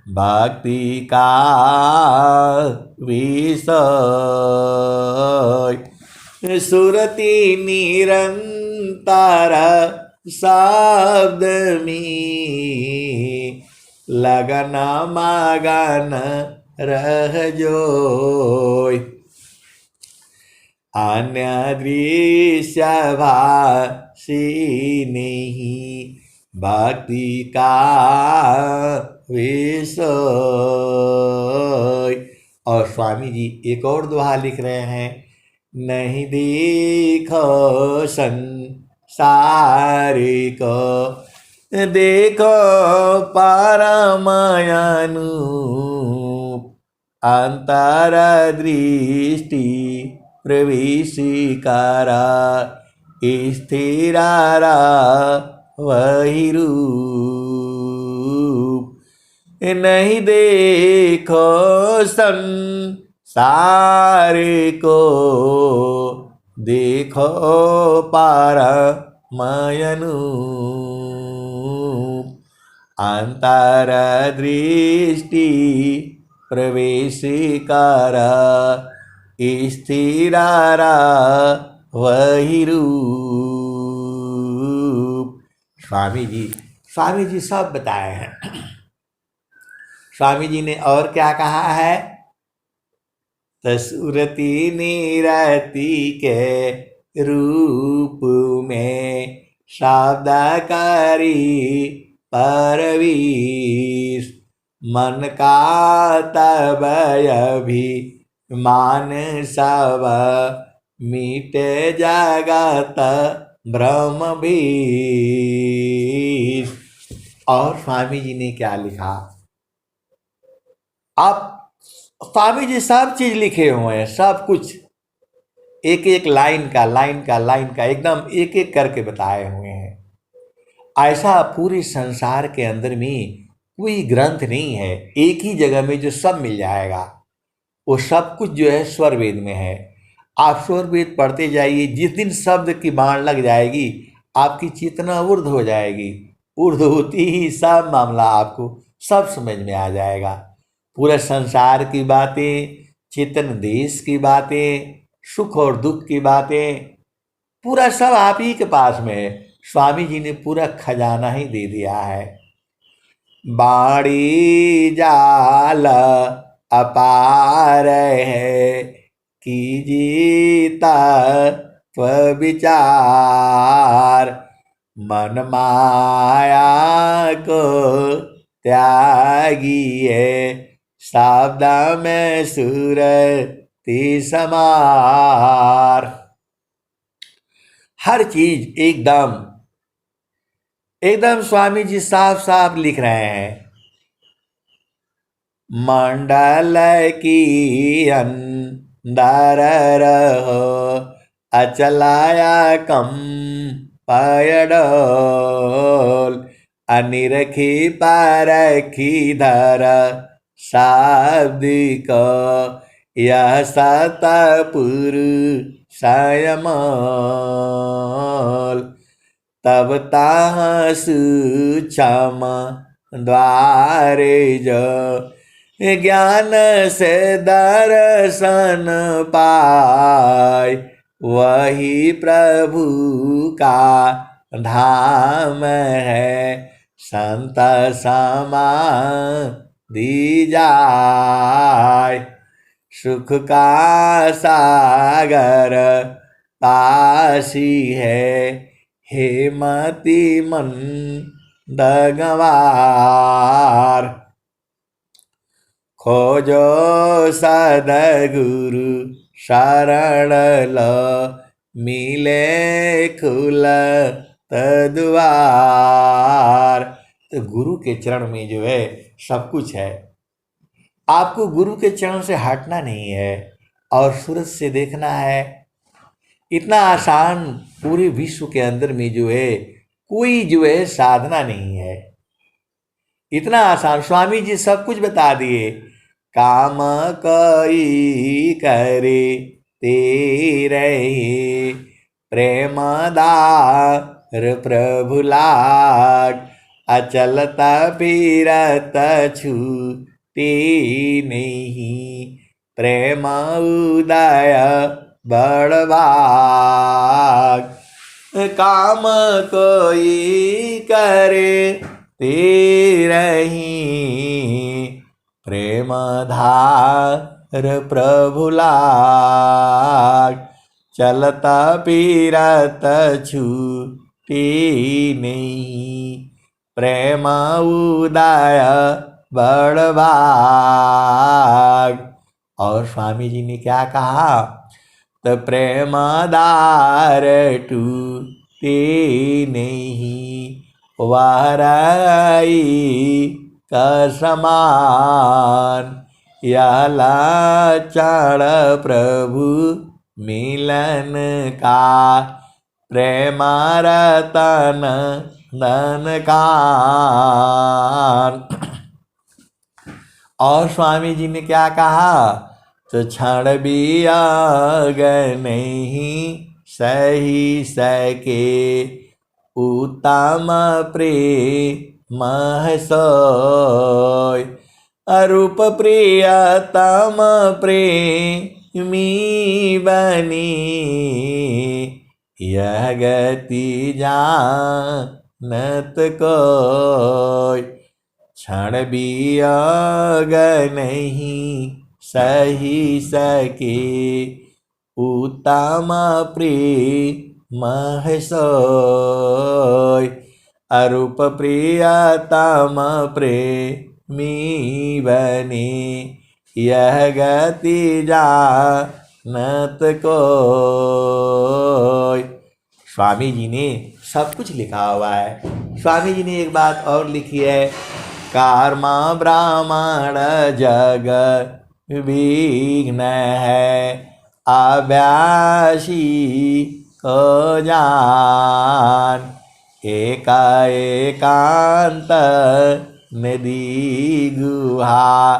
भक्ति का विषय। सुरति निरंतर शब्द में, लगन मगन रह जोय, अन्य दृश्य भाषी नहीं, भक्ति का विषय। और स्वामी जी एक और दोहा लिख रहे हैं। नहीं देखो संसार को, देखो परमयानुप, अंतर दृष्टि प्रवेशिकारा, स्थिरा वही रूप। नहीं देखो संसार को, देखो परमयानुप, अंतर दृष्टि प्रवेशिकारा, स्थिरारा वही रूप। स्वामी जी सब बताए हैं। स्वामी जी ने और क्या कहा है? तसुरति निरति के रूप में, शब्दकारी परवीश, मन का तब अभिमान सब, मीटे जगत ब्रह्म भीष। और स्वामी जी ने क्या लिखा? आप स्वामी जी सब चीज लिखे हुए हैं, सब कुछ एक एक लाइन का एकदम एक एक करके बताए हुए हैं। ऐसा पूरे संसार के अंदर में कोई ग्रंथ नहीं है, एक ही जगह में जो सब मिल जाएगा। वो सब कुछ जो है स्वर वेद में है। आप स्वर वेद पढ़ते जाइए, जिस दिन शब्द की बाण लग जाएगी आपकी चेतना ऊर्ध्व हो जाएगी। ऊर्ध्व होती ही सब मामला आपको सब समझ में आ जाएगा। पूरे संसार की बातें, चेतन देश की बातें, सुख और दुख की बातें, पूरा सब आप ही के पास में है। स्वामी जी ने पूरा खजाना ही दे दिया है। बाड़ी जाल अपार है, कीजिता विचार, मन माया को त्यागिए, सावदा में सूरती समार। हर चीज एकदम एकदम स्वामी जी साफ साफ लिख रहे हैं। मंडल की अंदर रहो, अचलाया कम पयडोल, अनिरखी पारखी धर शाब्दिक, यह सतपुरुषयमल। तब ताह सूक्ष्म द्वारे जो ज्ञान से दर्शन पाय, वही प्रभु का धाम है, संत समाधि जाय। सुख का सागर पासी है, हेमति मंदगवार। खोजो सद्गुरु शरण लो, मिले खुलत द्वार। तो गुरु के चरण में जो है सब कुछ है। आपको गुरु के चरण से हटना नहीं है और सूरज से देखना है। इतना आसान पूरे विश्व के अंदर में जो है कोई जो है साधना नहीं है। इतना आसान स्वामी जी सब कुछ बता दिए। काम कई करे तेरे, प्रेमदार प्रभु लाग, अचलता पीरत छूटी नहीं, प्रेम उदय बड़भाग। काम कोई करे तेरही, प्रेम धार प्रभु लाग, चलता पीरत छूटी नहीं, प्रेम उदय बड़भाग। और स्वामी जी ने क्या कहा? तो प्रेमदार टूटे नहीं, वाराई का समान, यह लाचार प्रभु मिलन का, प्रेम रतन धन कान। और स्वामी जी ने क्या कहा? तो क्षण भी आग नहीं सही सके, उत्तम प्रेम सोय, अरूप प्रियतम प्रेमी बनी, यह गति जानत कोय। क्षण भी आग नहीं सही सके, उत्तम प्रेम सोय, अरूप प्रियतम प्रेमी बने, यह गति जानत कोय। स्वामी जी ने सब कुछ लिखा हुआ है। स्वामी जी ने एक बात और लिखी है, कर्मा ब्राह्मण जग विघ्न है, अभ्यासी को जान, एका एकांत नदी गुहा,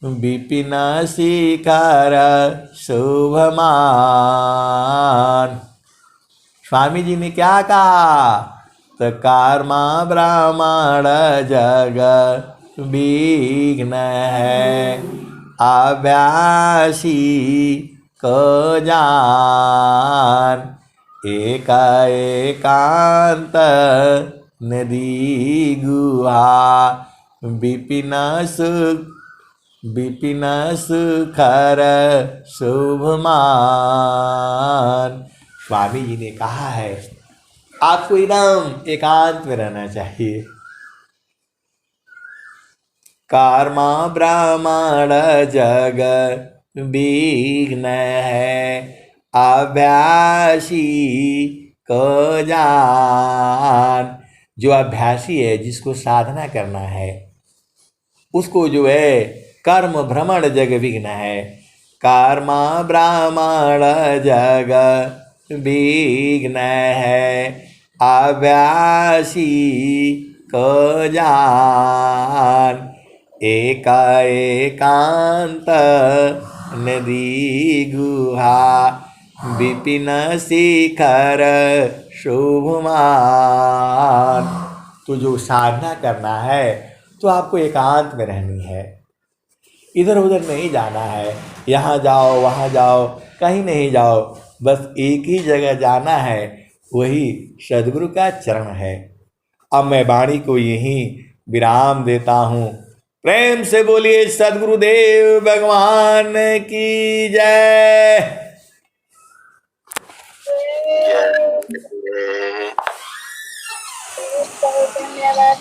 विपिन शिखर शुभमान। स्वामी जी ने क्या कहा? तो कर्मा ब्राह्मण जग विघ्न है, अभ्यासी को जान, एका एकांत नदी गुहा, विपिन सुखर शुभमान। स्वामी जी ने कहा है आपको एकदम एकांत में रहना चाहिए। कर्म ब्रह्मांड जग विघ्न है, अभ्यासी को जान। जो अभ्यासी है, जिसको साधना करना है, उसको जो है कर्म भ्रमण जग विघ्न है। कर्म ब्रह्मण जग विघ्न है, अभ्यासी को जान। एक एकांत नदी गुहा, विपिन शिखर शुभमान। तो जो साधना करना है, तो आपको एकांत में रहनी है, इधर उधर नहीं जाना है। यहाँ जाओ वहाँ जाओ, कहीं नहीं जाओ, बस एक ही जगह जाना है, वही सदगुरु का चरण है। अब मैं वाणी को यहीं विराम देता हूँ। प्रेम से बोलिए सदगुरुदेव भगवान की जय। बहुत धन्यवाद।